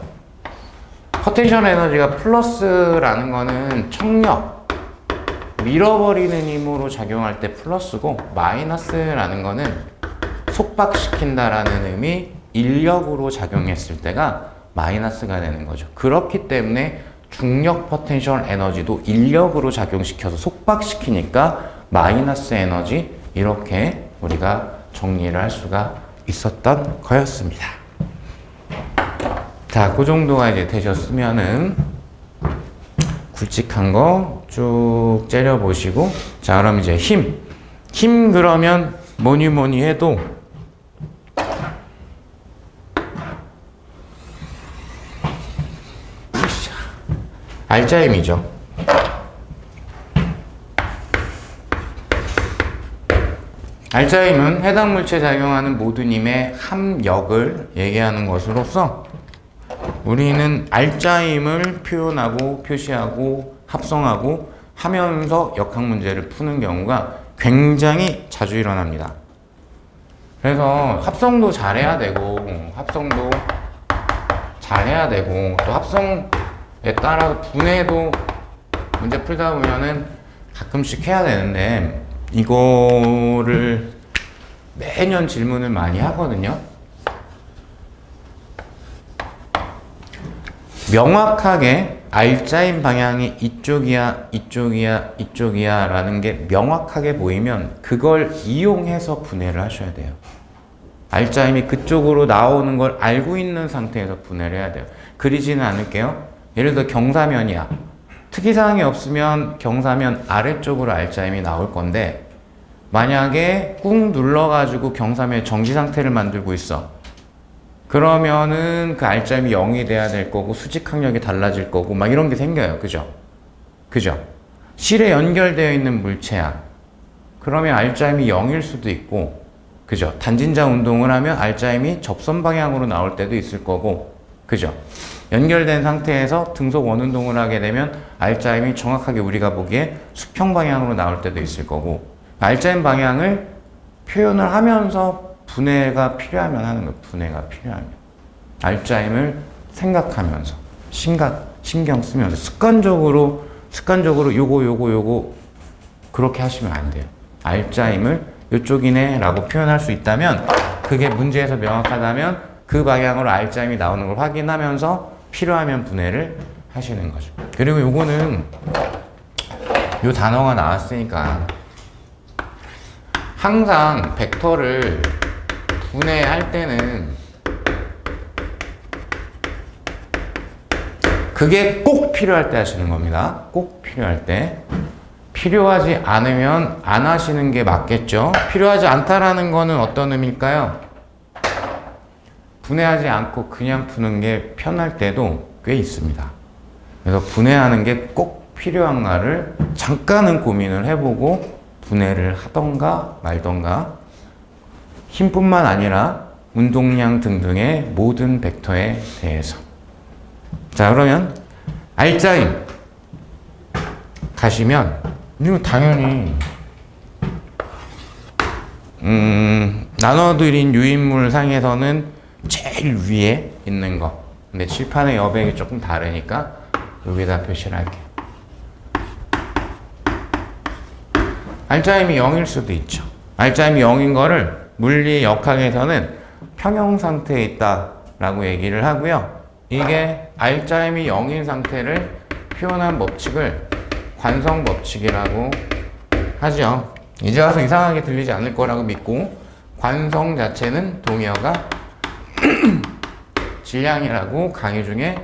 포텐셜 에너지가 플러스라는 거는 청력, 밀어버리는 힘으로 작용할 때 플러스고, 마이너스라는 거는 속박시킨다라는 의미, 인력으로 작용했을 때가 마이너스가 되는 거죠. 그렇기 때문에 중력 포텐셜 에너지도 인력으로 작용시켜서 속박시키니까 마이너스 에너지, 이렇게 우리가 정리를 할 수가 있었던 거였습니다. 자, 그 정도가 이제 되셨으면은 굵직한 거 쭉 째려보시고, 자, 그럼 이제 힘 그러면 뭐니 해도 알짜힘이죠. 알짜힘은 해당 물체에 작용하는 모든 힘의 합력을 얘기하는 것으로서 우리는 알짜힘을 표현하고 표시하고 합성하고 하면서 역학 문제를 푸는 경우가 굉장히 자주 일어납니다. 그래서 합성도 잘해야 되고 또 합성에 따라서 분해도 문제 풀다 보면은 가끔씩 해야 되는데, 이거를 매년 질문을 많이 하거든요. 명확하게 알짜임 방향이 이쪽이야 라는 게 명확하게 보이면 그걸 이용해서 분해를 하셔야 돼요. 알짜임이 그쪽으로 나오는 걸 알고 있는 상태에서 분해를 해야 돼요. 그리지는 않을게요. 예를 들어 경사면이야. 특이사항이 없으면 경사면 아래쪽으로 알짜임이 나올 건데, 만약에 꾹 눌러가지고 경사면 정지 상태를 만들고 있어. 그러면은 그 알짜임이 0이 돼야 될 거고, 수직항력이 달라질 거고, 막 이런 게 생겨요. 그죠? 실에 연결되어 있는 물체야. 그러면 알짜임이 0일 수도 있고, 그죠? 단진자 운동을 하면 알짜임이 접선 방향으로 나올 때도 있을 거고, 그죠? 연결된 상태에서 등속 원운동을 하게 되면 알짜임이 정확하게 우리가 보기에 수평 방향으로 나올 때도 있을 거고, 알짜임 방향을 표현을 하면서 분해가 필요하면 하는 거예요. 분해가 필요하면. 알짜임을 생각하면서, 신경 쓰면서 습관적으로 요거 그렇게 하시면 안 돼요. 알짜임을 이쪽이네 라고 표현할 수 있다면, 그게 문제에서 명확하다면 그 방향으로 알짜임이 나오는 걸 확인하면서 필요하면 분해를 하시는 거죠. 그리고 요거는 요 단어가 나왔으니까 항상 벡터를 분해할 때는 그게 꼭 필요할 때 하시는 겁니다. 꼭 필요할 때. 필요하지 않으면 안 하시는 게 맞겠죠. 필요하지 않다라는 거는 어떤 의미일까요? 분해하지 않고 그냥 푸는 게 편할 때도 꽤 있습니다. 그래서 분해하는 게 꼭 필요한가를 잠깐은 고민을 해보고 분해를 하던가 말던가. 힘뿐만 아니라 운동량 등등의 모든 벡터에 대해서. 자, 그러면 알짜임 가시면 이거 당연히 나눠드린 유인물 상에서는 제일 위에 있는 거. 근데 칠판의 여백이 조금 다르니까 여기다 표시를 할게요. 알짜임이 0일 수도 있죠. 알짜임이 0인 거를 물리 역학에서는 평형 상태에 있다라고 얘기를 하고요. 이게 알짜임이 0인 상태를 표현한 법칙을 관성 법칙이라고 하죠. 이제 와서 이상하게 들리지 않을 거라고 믿고, 관성 자체는 동의어가 질량이라고 강의 중에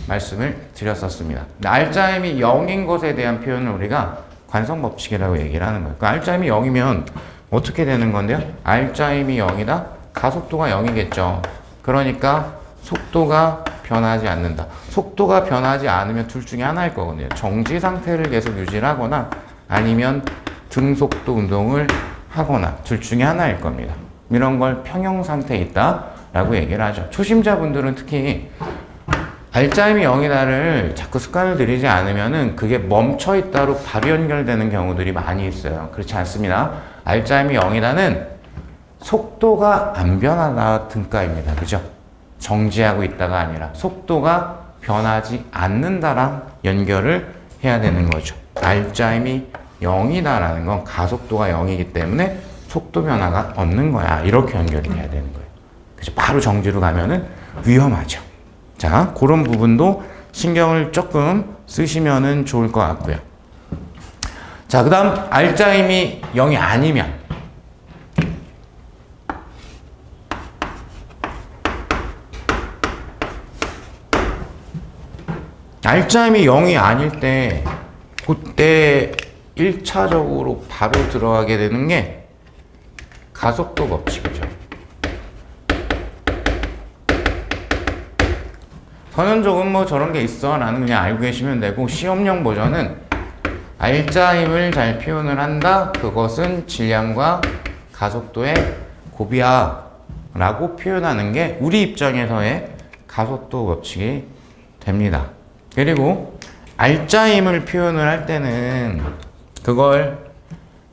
말씀을 드렸었습니다. 알짜임이 0인 것에 대한 표현을 우리가 관성 법칙이라고 얘기를 하는 거예요. 그러니까 알짜임이 0이면 어떻게 되는 건데요? 알짜임이 0이다? 가속도가 0이겠죠. 그러니까 속도가 변하지 않는다. 속도가 변하지 않으면 둘 중에 하나일 거거든요. 정지 상태를 계속 유지를 하거나 아니면 등속도 운동을 하거나 둘 중에 하나일 겁니다. 이런 걸 평형 상태에 있다라고 얘기를 하죠. 초심자분들은 특히 알짜임이 0이다를 자꾸 습관을 들이지 않으면은 그게 멈춰 있다로 바로 연결되는 경우들이 많이 있어요. 그렇지 않습니다. 알짜임이 0이다는 속도가 안 변하다 등가입니다. 그죠? 정지하고 있다가 아니라 속도가 변하지 않는다랑 연결을 해야 되는 거죠. 알짜임이 0이다라는 건 가속도가 0이기 때문에 속도 변화가 없는 거야. 이렇게 연결이 돼야 되는 거예요. 그죠? 바로 정지로 가면은 위험하죠. 자, 그런 부분도 신경을 조금 쓰시면은 좋을 것 같고요. 자, 그 다음 알짜임이 0이 아니면 알짜임이 0이 아닐 때 그때 1차적으로 바로 들어가게 되는 게 가속도 법칙이죠. 선현적은 뭐 저런 게 있어 라는 그냥 알고 계시면 되고, 시험용 버전은 알짜임을 잘 표현을 한다. 그것은 질량과 가속도의 곱이야 라고 표현하는 게 우리 입장에서의 가속도 법칙이 됩니다. 그리고 알짜임을 표현을 할 때는 그걸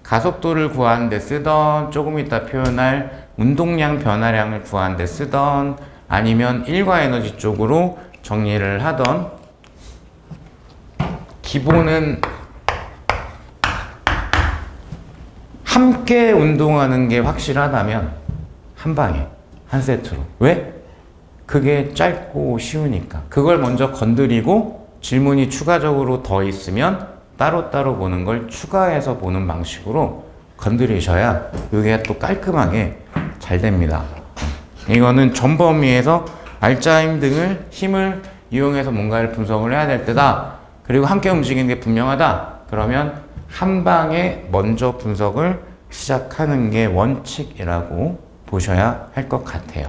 가속도를 구하는 데 쓰던, 조금 이따 표현할 운동량 변화량을 구하는 데 쓰던, 아니면 일과 에너지 쪽으로 정리를 하던, 기본은 함께 운동하는 게 확실하다면 한 방에, 한 세트로. 왜? 그게 짧고 쉬우니까. 그걸 먼저 건드리고 질문이 추가적으로 더 있으면 따로따로 보는 걸 추가해서 보는 방식으로 건드리셔야 이게 또 깔끔하게 잘 됩니다. 이거는 전 범위에서 알짜임 등을 힘을 이용해서 뭔가를 분석을 해야 될 때다. 그리고 함께 움직이는 게 분명하다. 그러면 한 방에 먼저 분석을 시작하는 게 원칙이라고 보셔야 할 것 같아요.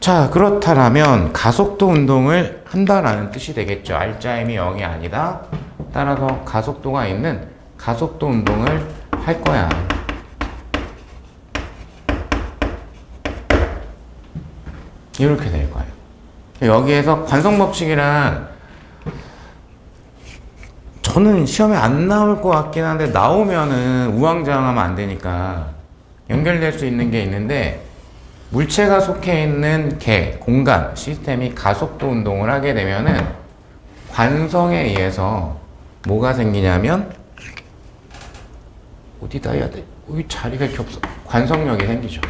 자, 그렇다면 가속도 운동을 한다라는 뜻이 되겠죠. 알짜임이 0이 아니다. 따라서 가속도가 있는 가속도 운동을 할 거야. 이렇게 될 거예요. 여기에서 관성법칙이란 저는 시험에 안 나올 것 같긴 한데, 나오면은 우왕좌왕하면 안 되니까 연결될 수 있는 게 있는데, 물체가 속해 있는 공간, 시스템이 가속도 운동을 하게 되면은 관성에 의해서 뭐가 생기냐면, 어디다 해야 돼? 여기 자리가 이렇게 없어. 관성력이 생기죠.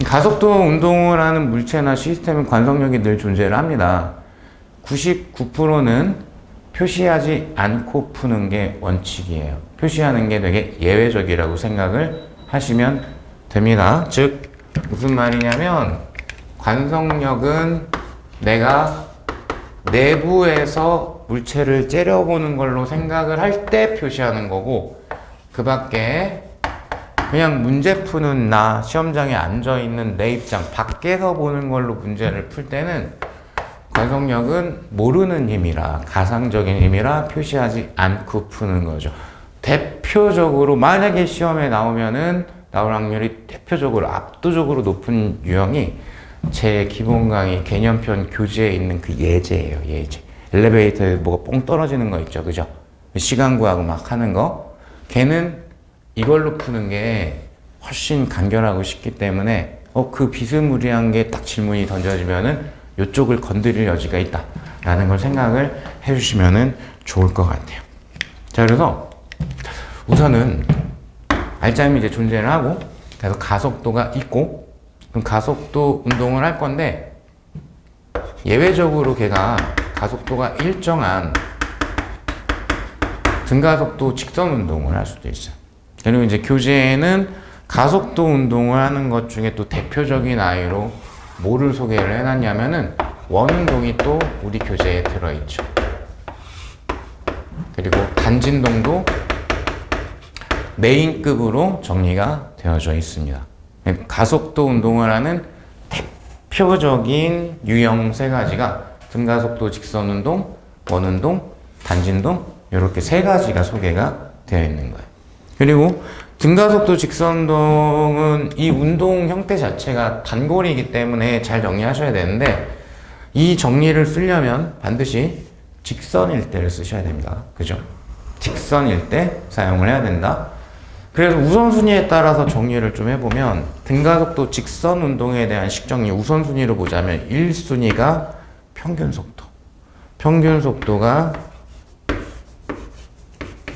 가속도 운동을 하는 물체나 시스템은 관성력이 늘 존재를 합니다. 99%는 표시하지 않고 푸는 게 원칙이에요. 표시하는 게 되게 예외적이라고 생각을 하시면 됩니다. 즉, 무슨 말이냐면, 관성력은 내가 내부에서 물체를 째려보는 걸로 생각을 할 때 표시하는 거고, 그 밖에 그냥 문제 푸는 나, 시험장에 앉아있는 내 입장, 밖에서 보는 걸로 문제를 풀 때는 가속력은 모르는 힘이라, 가상적인 힘이라 표시하지 않고 푸는 거죠. 대표적으로 만약에 시험에 나오면은 나올 확률이 대표적으로 압도적으로 높은 유형이 제 기본 강의 개념편 교재에 있는 그 예제예요. 예제. 엘리베이터에 뭐가 뽕 떨어지는 거 있죠. 그죠? 시간 구하고 막 하는 거. 걔는 이걸로 푸는 게 훨씬 간결하고 쉽기 때문에 그 비스무리한 게 딱 질문이 던져지면은 이쪽을 건드릴 여지가 있다 라는 걸 생각을 해주시면은 좋을 것 같아요. 자, 그래서 우선은 알짜임이 이제 존재를 하고, 그래서 가속도가 있고, 그럼 가속도 운동을 할 건데, 예외적으로 걔가 가속도가 일정한 등가속도 직선 운동을 할 수도 있어요. 그리고 이제 교재에는 가속도 운동을 하는 것 중에 또 대표적인 아이로 뭐를 소개를 해놨냐면은 원운동이 또 우리 교재에 들어있죠. 그리고 단진동도 메인급으로 정리가 되어져 있습니다. 가속도 운동을 하는 대표적인 유형 세 가지가 등가속도 직선운동, 원운동, 단진동 이렇게 세 가지가 소개가 되어 있는 거예요. 그리고 등가속도 직선운동은 이 운동 형태 자체가 단골이기 때문에 잘 정리하셔야 되는데, 이 정리를 쓰려면 반드시 직선일대를 쓰셔야 됩니다. 그죠? 직선일대 사용을 해야 된다. 그래서 우선순위에 따라서 정리를 좀 해보면, 등가속도 직선 운동에 대한 식정리 우선순위로 보자면 1순위가 평균속도. 평균속도가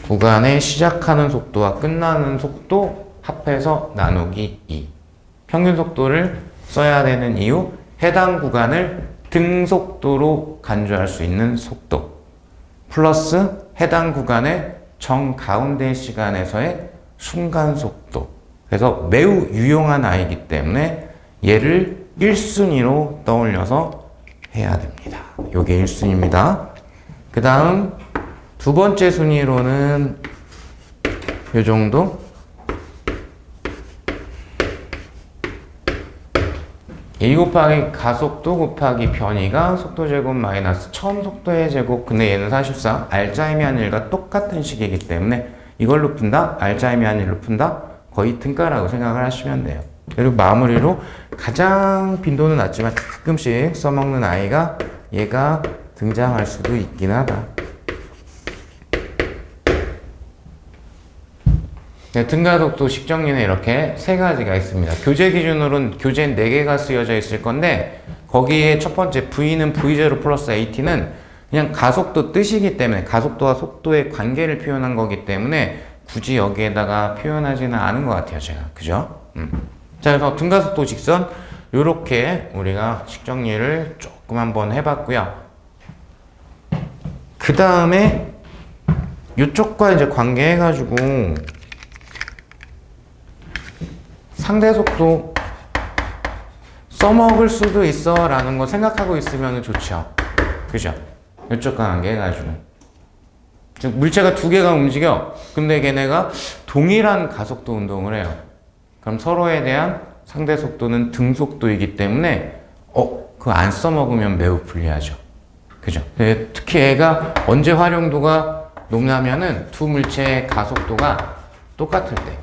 구간의 시작하는 속도와 끝나는 속도 합해서 나누기 2. 평균속도를 써야 되는 이유, 해당 구간을 등속도로 간주할 수 있는 속도 플러스 해당 구간의 정가운데 시간에서의 순간속도. 그래서 매우 유용한 아이이기 때문에 얘를 1순위로 떠올려서 해야 됩니다. 요게 1순위입니다. 그 다음 두 번째 순위로는 요 정도. A 곱하기 가속도 곱하기 변이가 속도 제곱 마이너스 처음 속도의 제곱. 근데 얘는 사실상 알짜이미한 1과 똑같은 식이기 때문에 이걸로 푼다, 알짜이미한 1로 푼다, 거의 등가라고 생각을 하시면 돼요. 그리고 마무리로 가장 빈도는 낮지만 가끔씩 써먹는 아이가 얘가 등장할 수도 있긴 하다. 네, 등가속도 식정리는 이렇게 세 가지가 있습니다. 교재 기준으로는 교재는 4개가 쓰여져 있을 건데, 거기에 첫 번째 V는 V0 플러스 AT는 그냥 가속도 뜻이기 때문에, 가속도와 속도의 관계를 표현한 거기 때문에 굳이 여기에다가 표현하지는 않은 것 같아요, 제가. 그죠? 자, 그래서 등가속도 직선 요렇게 우리가 식정리를 조금 한번 해봤고요. 그 다음에 요쪽과 이제 관계해가지고 상대속도 써먹을 수도 있어 라는 거 생각하고 있으면 좋죠. 그죠? 이쪽과 관계해가지고 즉 물체가 두 개가 움직여. 근데 걔네가 동일한 가속도 운동을 해요. 그럼 서로에 대한 상대속도는 등속도이기 때문에 그거 안 써먹으면 매우 불리하죠. 그죠? 특히 얘가 언제 활용도가 높냐면은 두 물체의 가속도가 똑같을 때.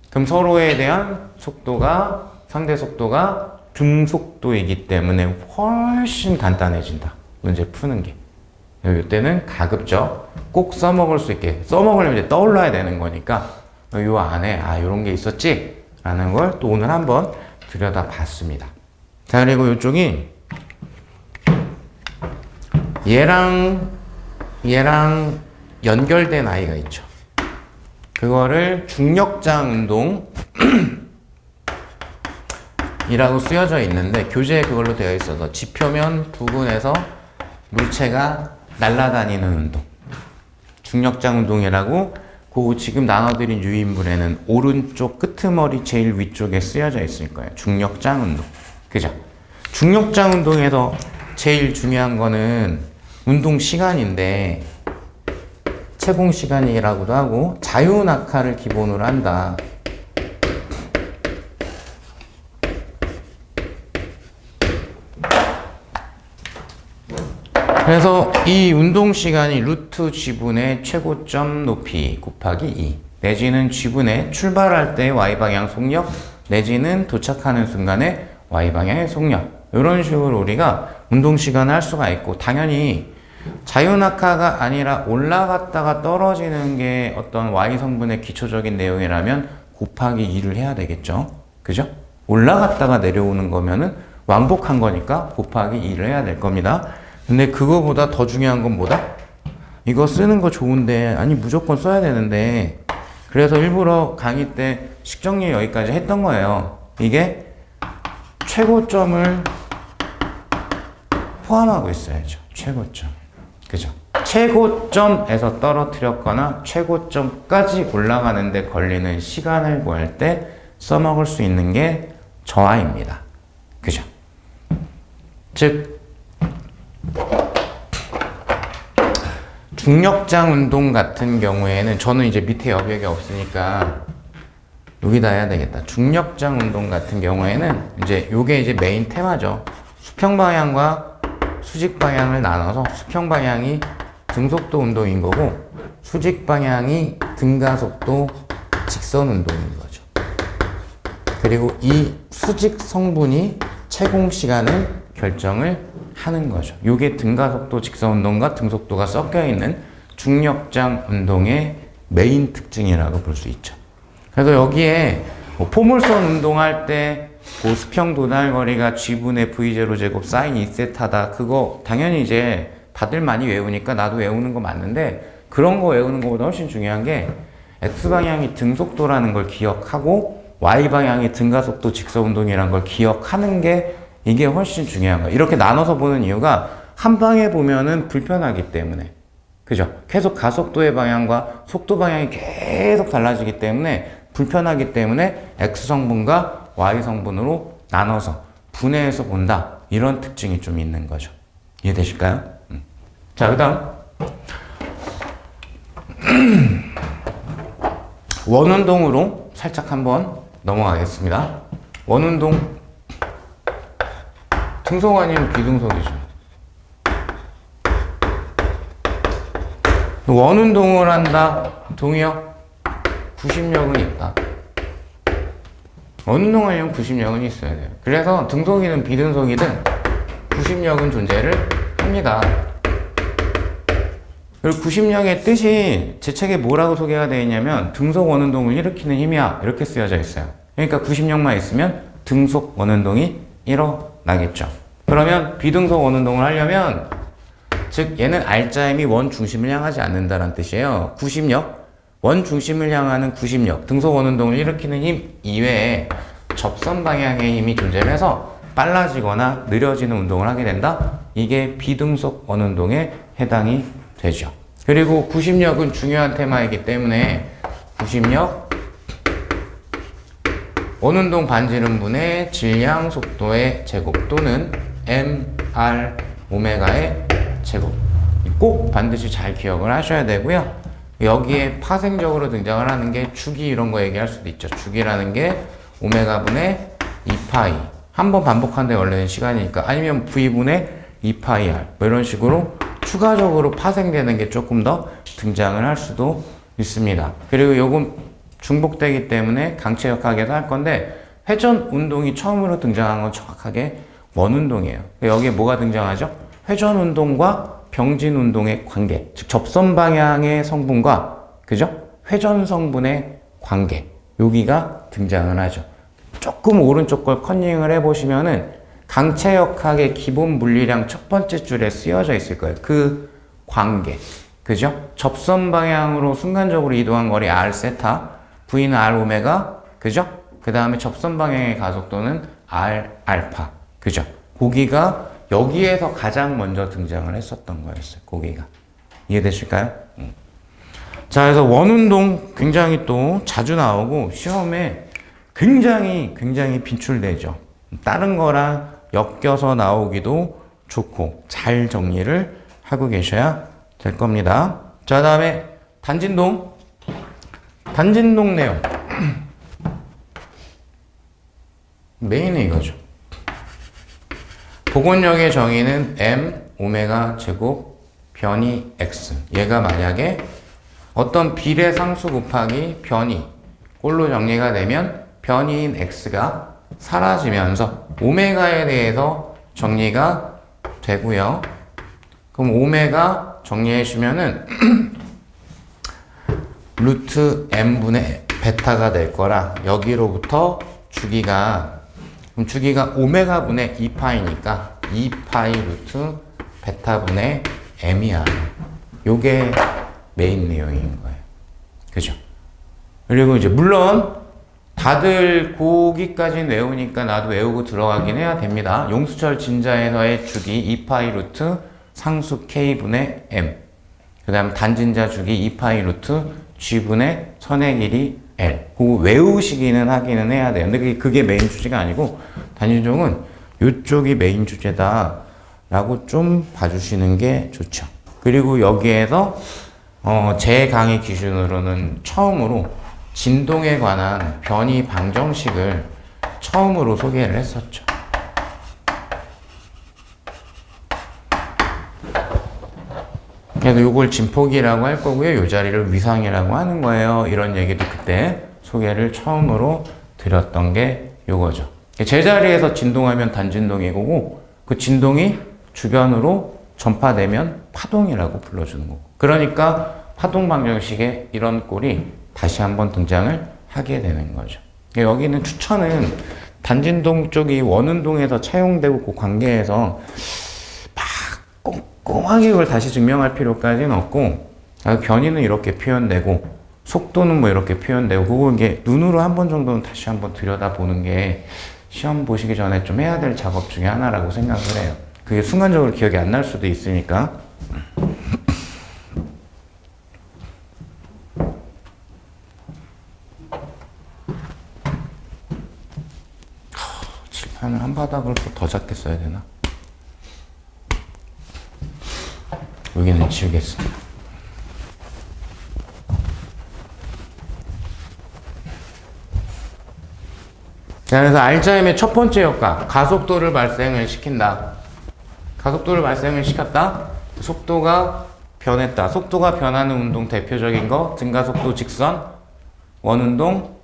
그럼 서로에 대한 속도가, 상대 속도가 등속도이기 때문에 훨씬 간단해진다. 문제 푸는 게. 이때는 가급적 꼭 써먹을 수 있게, 써먹으려면 이제 떠올라야 되는 거니까 요 안에 요런 게 있었지? 라는 걸 또 오늘 한번 들여다 봤습니다. 자, 그리고 이쪽이 얘랑 연결된 아이가 있죠. 그거를 중력장 운동 이라고 쓰여져 있는데, 교재에 그걸로 되어 있어서 지표면 부근에서 물체가 날아다니는 운동, 중력장 운동이라고 그 지금 나눠드린 유인물에는 오른쪽 끄트머리 제일 위쪽에 쓰여져 있을 거예요. 중력장 운동. 그죠? 중력장 운동에서 제일 중요한 거는 운동 시간인데 채공 시간이라고도 하고 자유낙하를 기본으로 한다. 그래서 이 운동 시간이 루트 G분의 최고점 높이 곱하기 2 내지는 G분의 출발할 때 Y방향 속력 내지는 도착하는 순간에 Y방향의 속력, 이런 식으로 우리가 운동 시간을 할 수가 있고, 당연히 자유낙하가 아니라 올라갔다가 떨어지는 게 어떤 Y성분의 기초적인 내용이라면 곱하기 2를 해야 되겠죠. 그죠? 올라갔다가 내려오는 거면은 왕복한 거니까 곱하기 2를 해야 될 겁니다. 근데 그거보다 더 중요한 건 뭐다? 이거 쓰는 거 좋은데, 아니 무조건 써야 되는데, 그래서 일부러 강의 때 식정리 여기까지 했던 거예요. 이게 최고점을 포함하고 있어야죠. 최고점. 그죠? 최고점에서 떨어뜨렸거나 최고점까지 올라가는데 걸리는 시간을 구할 때 써먹을 수 있는 게 저하입니다. 그죠? 즉, 중력장 운동 같은 경우에는 저는 이제 밑에 여백이 없으니까 여기다 해야 되겠다. 중력장 운동 같은 경우에는 이제 요게 이제 메인 테마죠. 수평 방향과 수직 방향을 나눠서 수평 방향이 등속도 운동인 거고 수직 방향이 등가속도 직선 운동인 거죠. 그리고 이 수직 성분이 채공 시간을 결정을 하는 거죠. 이게 등가속도 직선 운동과 등속도가 섞여 있는 중력장 운동의 메인 특징이라고 볼 수 있죠. 그래서 여기에 뭐 포물선 운동할 때 수평 도달 거리가 G분의 V0 제곱 사인 2세타다. 그거 당연히 이제 다들 많이 외우니까 나도 외우는 거 맞는데, 그런 거 외우는 것보다 훨씬 중요한 게 X방향이 등속도라는 걸 기억하고 Y방향이 등가속도 직선 운동이라는 걸 기억하는 게, 이게 훨씬 중요한 거예요. 이렇게 나눠서 보는 이유가 한 방에 보면은 불편하기 때문에. 그죠? 계속 가속도의 방향과 속도 방향이 계속 달라지기 때문에 불편하기 때문에 X성분과 Y성분으로 나눠서 분해해서 본다. 이런 특징이 좀 있는 거죠. 이해되실까요? 자, 그 다음 원운동으로 살짝 한번 넘어가겠습니다. 원운동 등속 아니면 비등속이죠. 원운동을 한다. 동의역? 구심력은 있다. 원운동 하려면 구심력은 있어야 돼요. 그래서 등속이든 비등속이든 구심력은 존재를 합니다. 그리고 구심력의 뜻이 제 책에 뭐라고 소개가 되어 있냐면 등속 원운동을 일으키는 힘이야, 이렇게 쓰여져 있어요. 그러니까 구심력만 있으면 등속 원운동이 일어나겠죠. 그러면 비등속 원운동을 하려면, 즉 얘는 R자임이 원 중심을 향하지 않는다는 뜻이에요. 구심력, 원 중심을 향하는 구심력, 등속 원운동을 일으키는 힘 이외에 접선 방향의 힘이 존재를 해서 빨라지거나 느려지는 운동을 하게 된다. 이게 비등속 원운동에 해당이 되죠. 그리고 구심력은 중요한 테마이기 때문에 구심력, 원운동 반지름분의 질량 속도의 제곱 또는 mr 오메가의 제곱, 꼭 반드시 잘 기억을 하셔야 되고요. 여기에 파생적으로 등장을 하는 게 주기, 이런 거 얘기할 수도 있죠. 주기라는 게 오메가분의 2파이, 한번 반복하는데 원래는 시간이니까, 아니면 v분의 2파이r, 뭐 이런 식으로 추가적으로 파생되는 게 조금 더 등장을 할 수도 있습니다. 그리고 요건 중복되기 때문에 강체역학에서 할 건데, 회전 운동이 처음으로 등장한 건 정확하게 원운동이에요. 여기에 뭐가 등장하죠? 회전 운동과 병진 운동의 관계, 즉 접선 방향의 성분과, 그죠? 회전 성분의 관계, 여기가 등장을 하죠. 조금 오른쪽 걸 컨닝을 해보시면은 강체역학의 기본 물리량 첫 번째 줄에 쓰여져 있을 거예요. 그 관계, 그죠? 접선 방향으로 순간적으로 이동한 거리 R 세타, V는 R 오메가, 그죠? 그 다음에 접선 방향의 가속도는 R 알파, 그죠? 고기가 여기에서 가장 먼저 등장을 했었던 거였어요. 고기가. 이해되실까요? 자, 그래서 원운동 굉장히 또 자주 나오고 시험에 굉장히 빈출되죠. 다른 거랑 엮여서 나오기도 좋고 잘 정리를 하고 계셔야 될 겁니다. 자, 다음에 단진동. 단진동 내용. 메인은 이거죠. 복원력의 정의는 m 오메가 제곱 변이 x. 얘가 만약에 어떤 비례상수 곱하기 변이 꼴로 정리가 되면 변이인 x가 사라지면서 오메가에 대해서 정리가 되고요. 그럼 오메가 정리해 주면은 루트 m분의 베타가 될 거라 여기로부터 주기가 그럼 주기가 오메가분의 2파이니까 2파이 루트 베타분의 m이야. 요게 메인 내용인 거예요. 그죠? 그리고 이제 물론 다들 거기까지 외우니까 나도 외우고 들어가긴 해야 됩니다. 용수철 진자에서의 주기 2파이 루트 상수 k분의 m. 그 다음 단진자 주기 2파이 루트 g분의 선의 길이 l. 그거 외우시기는 하기는 해야 돼요. 근데 그게 메인 주제가 아니고 단진종은 이쪽이 메인 주제다 라고 좀 봐주시는 게 좋죠. 그리고 여기에서 제 강의 기준으로는 처음으로 진동에 관한 변이 방정식을 처음으로 소개를 했었죠. 그래서 이걸 진폭이라고 할 거고요. 이 자리를 위상이라고 하는 거예요. 이런 얘기도 그때 소개를 처음으로 드렸던 게 이거죠. 제자리에서 진동하면 단진동이고 그 진동이 주변으로 전파되면 파동이라고 불러주는 거고. 그러니까 파동 방정식에 이런 꼴이 다시 한번 등장을 하게 되는 거죠. 여기는 추천은 단진동 쪽이 원운동에서 차용되고 그 관계에서 꼼꼼하게 그걸 다시 증명할 필요까지는 없고 변이는 이렇게 표현되고 속도는 뭐 이렇게 표현되고 그거 이게 눈으로 한 번 정도는 다시 한번 들여다보는 게 시험 보시기 전에 좀 해야 될 작업 중에 하나라고 생각을 해요. 그게 순간적으로 기억이 안 날 수도 있으니까. 칠판을 한 바닥을 더 작게 써야 되나? 여기는 지우겠습니다. 자, 그래서 알자임의 첫 번째 효과, 가속도를 발생을 시킨다. 가속도를 발생을 시켰다. 속도가 변했다. 속도가 변하는 운동 대표적인 거 증가속도 직선, 원운동,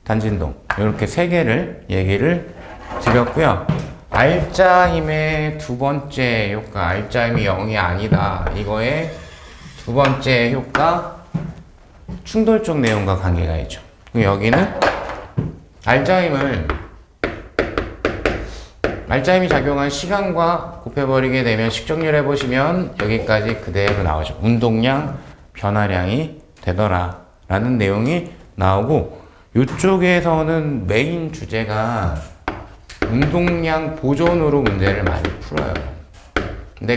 단진동 이렇게 세 개를 얘기를 드렸고요. 알자임의 두 번째 효과, 알자임이 0이 아니다. 이거의 두 번째 효과, 충돌적 내용과 관계가 있죠. 여기는 알자임이 작용한 시간과 곱해버리게 되면 식정률 해보시면 여기까지 그대로 나오죠. 운동량, 변화량이 되더라 라는 내용이 나오고 이쪽에서는 메인 주제가 운동량 보존으로 문제를 많이 풀어요. 근데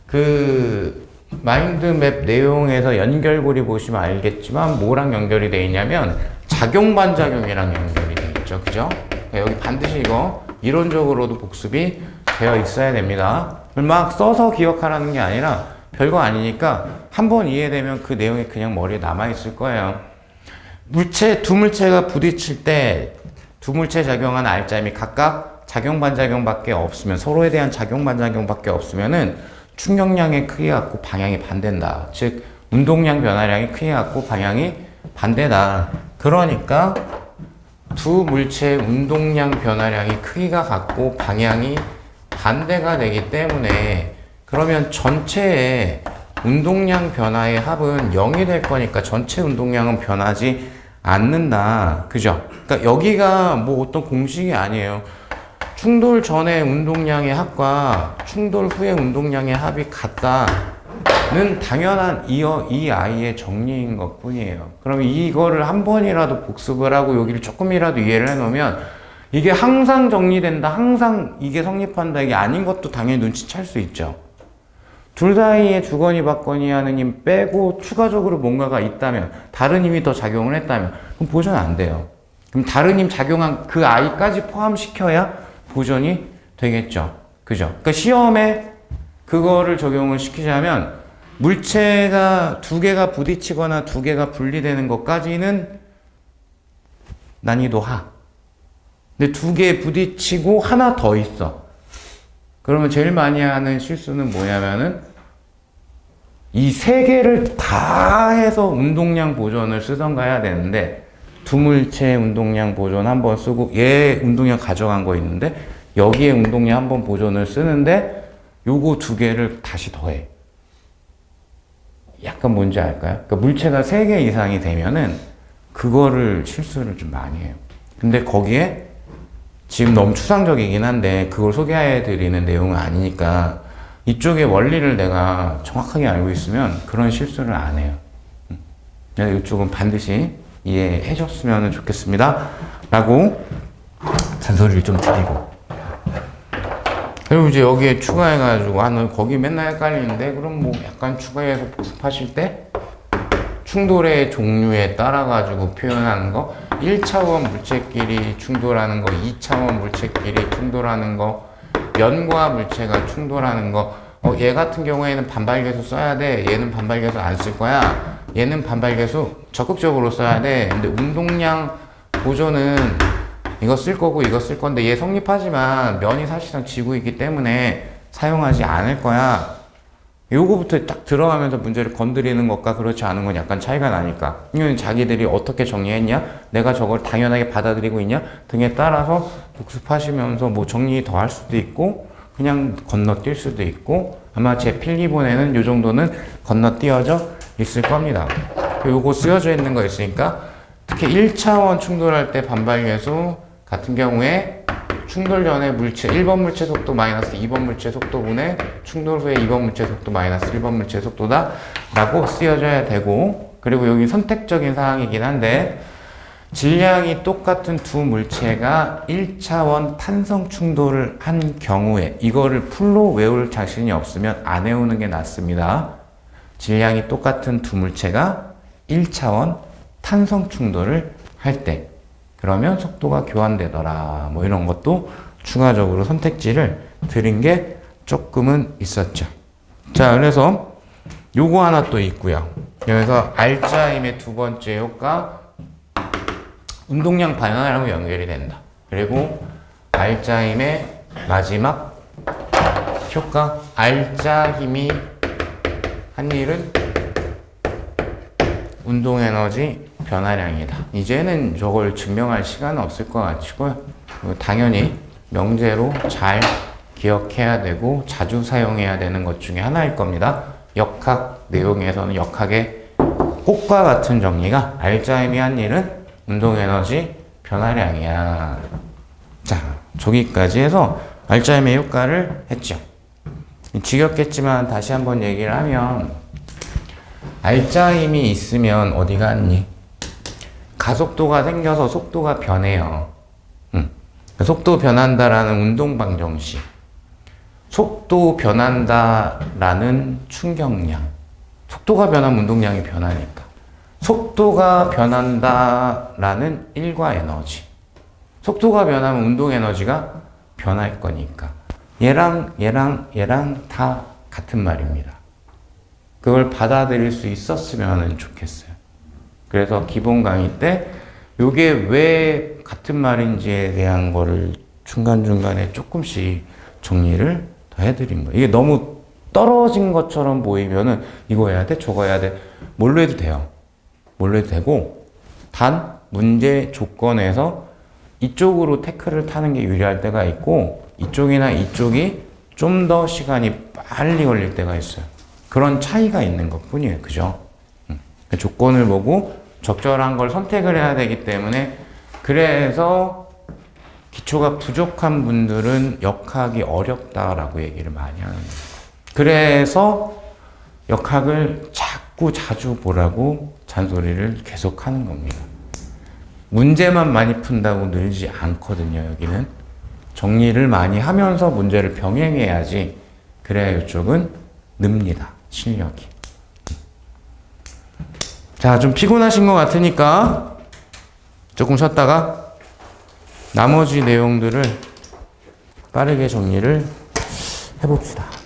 그 마인드맵 내용에서 연결고리 보시면 알겠지만 뭐랑 연결이 되어 있냐면 작용반작용이랑 연결이 되어 있죠. 그죠? 여기 반드시 이거 이론적으로도 복습이 되어 있어야 됩니다. 막 써서 기억하라는 게 아니라 별거 아니니까 한번 이해되면 그 내용이 그냥 머리에 남아있을 거예요. 두 물체가 부딪힐 때 두 물체 작용하는 알자임이 각각 작용반작용밖에 없으면 서로에 대한 작용반작용밖에 없으면은 충격량의 크기 갖고 방향이 반대다. 즉 운동량 변화량이 크기 갖고 방향이 반대다. 그러니까 두 물체의 운동량 변화량이 크기가 같고 방향이 반대가 되기 때문에 그러면 전체의 운동량 변화의 합은 0이 될 거니까 전체 운동량은 변하지 않는다. 그죠? 그러니까 여기가 뭐 어떤 공식이 아니에요. 충돌 전의 운동량의 합과 충돌 후의 운동량의 합이 같다는 당연한 이 아이의 정리인 것 뿐이에요. 그럼 이거를 한 번이라도 복습을 하고 여기를 조금이라도 이해를 해놓으면 이게 항상 정리된다, 항상 이게 성립한다, 이게 아닌 것도 당연히 눈치챌 수 있죠. 둘 사이에 주거니 받거니 하는 힘 빼고 추가적으로 뭔가가 있다면, 다른 힘이 더 작용을 했다면 그럼 보존 안 돼요. 그럼 다른 힘 작용한 그 아이까지 포함시켜야 보존이 되겠죠. 그죠? 그러니까 시험에 그거를 적용을 시키자면 물체가 두 개가 부딪히거나 두 개가 분리되는 것까지는 난이도 하. 근데 두 개 부딪히고 하나 더 있어. 그러면 제일 많이 하는 실수는 뭐냐면은 이 세 개를 다 해서 운동량 보존을 쓰던가 해야 되는데 두 물체 운동량 보존 한번 쓰고 얘 운동량 가져간 거 있는데 여기에 운동량 한번 보존을 쓰는데 요거 두 개를 다시 더해. 약간 뭔지 알까요? 그러니까 물체가 3개 이상이 되면은 그거를 실수를 좀 많이 해요. 근데 거기에 지금 너무 추상적이긴 한데 그걸 소개해 드리는 내용은 아니니까 이쪽의 원리를 내가 정확하게 알고 있으면 그런 실수를 안 해요. 그래서 이쪽은 반드시 이해해 줬으면 좋겠습니다. 라고 잔소리를 좀 드리고. 그리고 이제 여기에 추가해가지고, 너 거기 맨날 헷갈리는데, 그럼 뭐 약간 추가해서 복습하실 때, 충돌의 종류에 따라가지고 표현하는 거, 1차원 물체끼리 충돌하는 거, 2차원 물체끼리 충돌하는 거, 면과 물체가 충돌하는 거, 얘 같은 경우에는 반발계수 써야 돼. 얘는 반발계수 안 쓸 거야. 얘는 반발계수 적극적으로 써야 돼. 근데 운동량 보존은 이거 쓸 거고 이거 쓸 건데 얘 성립하지만 면이 사실상 지고 있기 때문에 사용하지 않을 거야. 요거부터 딱 들어가면서 문제를 건드리는 것과 그렇지 않은 건 약간 차이가 나니까. 이건 자기들이 어떻게 정리했냐? 내가 저걸 당연하게 받아들이고 있냐? 등에 따라서 복습하시면서 뭐 정리 더 할 수도 있고 그냥 건너뛸 수도 있고 아마 제 필기본에는 요 정도는 건너뛰어져 있을 겁니다. 요거 쓰여져 있는 거 있으니까 특히 1차원 충돌할 때 반발계수 같은 경우에 충돌 전에 물체 1번 물체 속도 마이너스 2번 물체 속도분의 충돌 후에 2번 물체 속도 마이너스 1번 물체 속도다 라고 쓰여져야 되고 그리고 여기 선택적인 사항이긴 한데 질량이 똑같은 두 물체가 1차원 탄성 충돌을 한 경우에 이거를 풀로 외울 자신이 없으면 안 외우는 게 낫습니다. 질량이 똑같은 두 물체가 1차원 탄성 충돌을 할 때 그러면 속도가 교환되더라 뭐 이런 것도 추가적으로 선택지를 드린 게 조금은 있었죠. 자 그래서 요거 하나 또 있고요. 여기서 알짜임의 두 번째 효과 운동량 반환하고 연결이 된다. 그리고 알짜임의 마지막 효과 알짜 힘이 한 일은 운동에너지 변화량이다. 이제는 저걸 증명할 시간은 없을 것 같고요. 당연히 명제로 잘 기억해야 되고 자주 사용해야 되는 것 중에 하나일 겁니다. 역학 내용에서는 역학의 꽃과 같은 정리가 알짜임이 한 일은 운동에너지 변화량이야. 자, 저기까지 해서 알짜임의 효과를 했죠. 지겹겠지만 다시 한번 얘기를 하면 알짜임이 있으면 어디 갔니? 가속도가 생겨서 속도가 변해요. 속도 변한다라는 운동방정식. 속도 변한다라는 충격량. 속도가 변하면 운동량이 변하니까. 속도가 변한다라는 일과 에너지. 속도가 변하면 운동 에너지가 변할 거니까. 얘랑 다 같은 말입니다. 그걸 받아들일 수 있었으면 좋겠어요. 그래서 기본 강의 때 요게 왜 같은 말인지에 대한 거를 중간중간에 조금씩 정리를 더 해드린 거예요. 이게 너무 떨어진 것처럼 보이면은 이거 해야 돼, 저거 해야 돼. 뭘로 해도 돼요. 뭘로 해도 되고 단 문제 조건에서 이쪽으로 태클을 타는 게 유리할 때가 있고 이쪽이나 이쪽이 좀 더 시간이 빨리 걸릴 때가 있어요. 그런 차이가 있는 것 뿐이에요. 그죠? 그 조건을 보고 적절한 걸 선택을 해야 되기 때문에 그래서 기초가 부족한 분들은 역학이 어렵다라고 얘기를 많이 하는 거예요. 그래서 역학을 자꾸 자주 보라고 잔소리를 계속 하는 겁니다. 문제만 많이 푼다고 늘지 않거든요. 여기는 정리를 많이 하면서 문제를 병행해야지 그래야 이쪽은 늡니다. 실력이. 자, 좀 피곤하신 것 같으니까 조금 쉬었다가 나머지 내용들을 빠르게 정리를 해봅시다.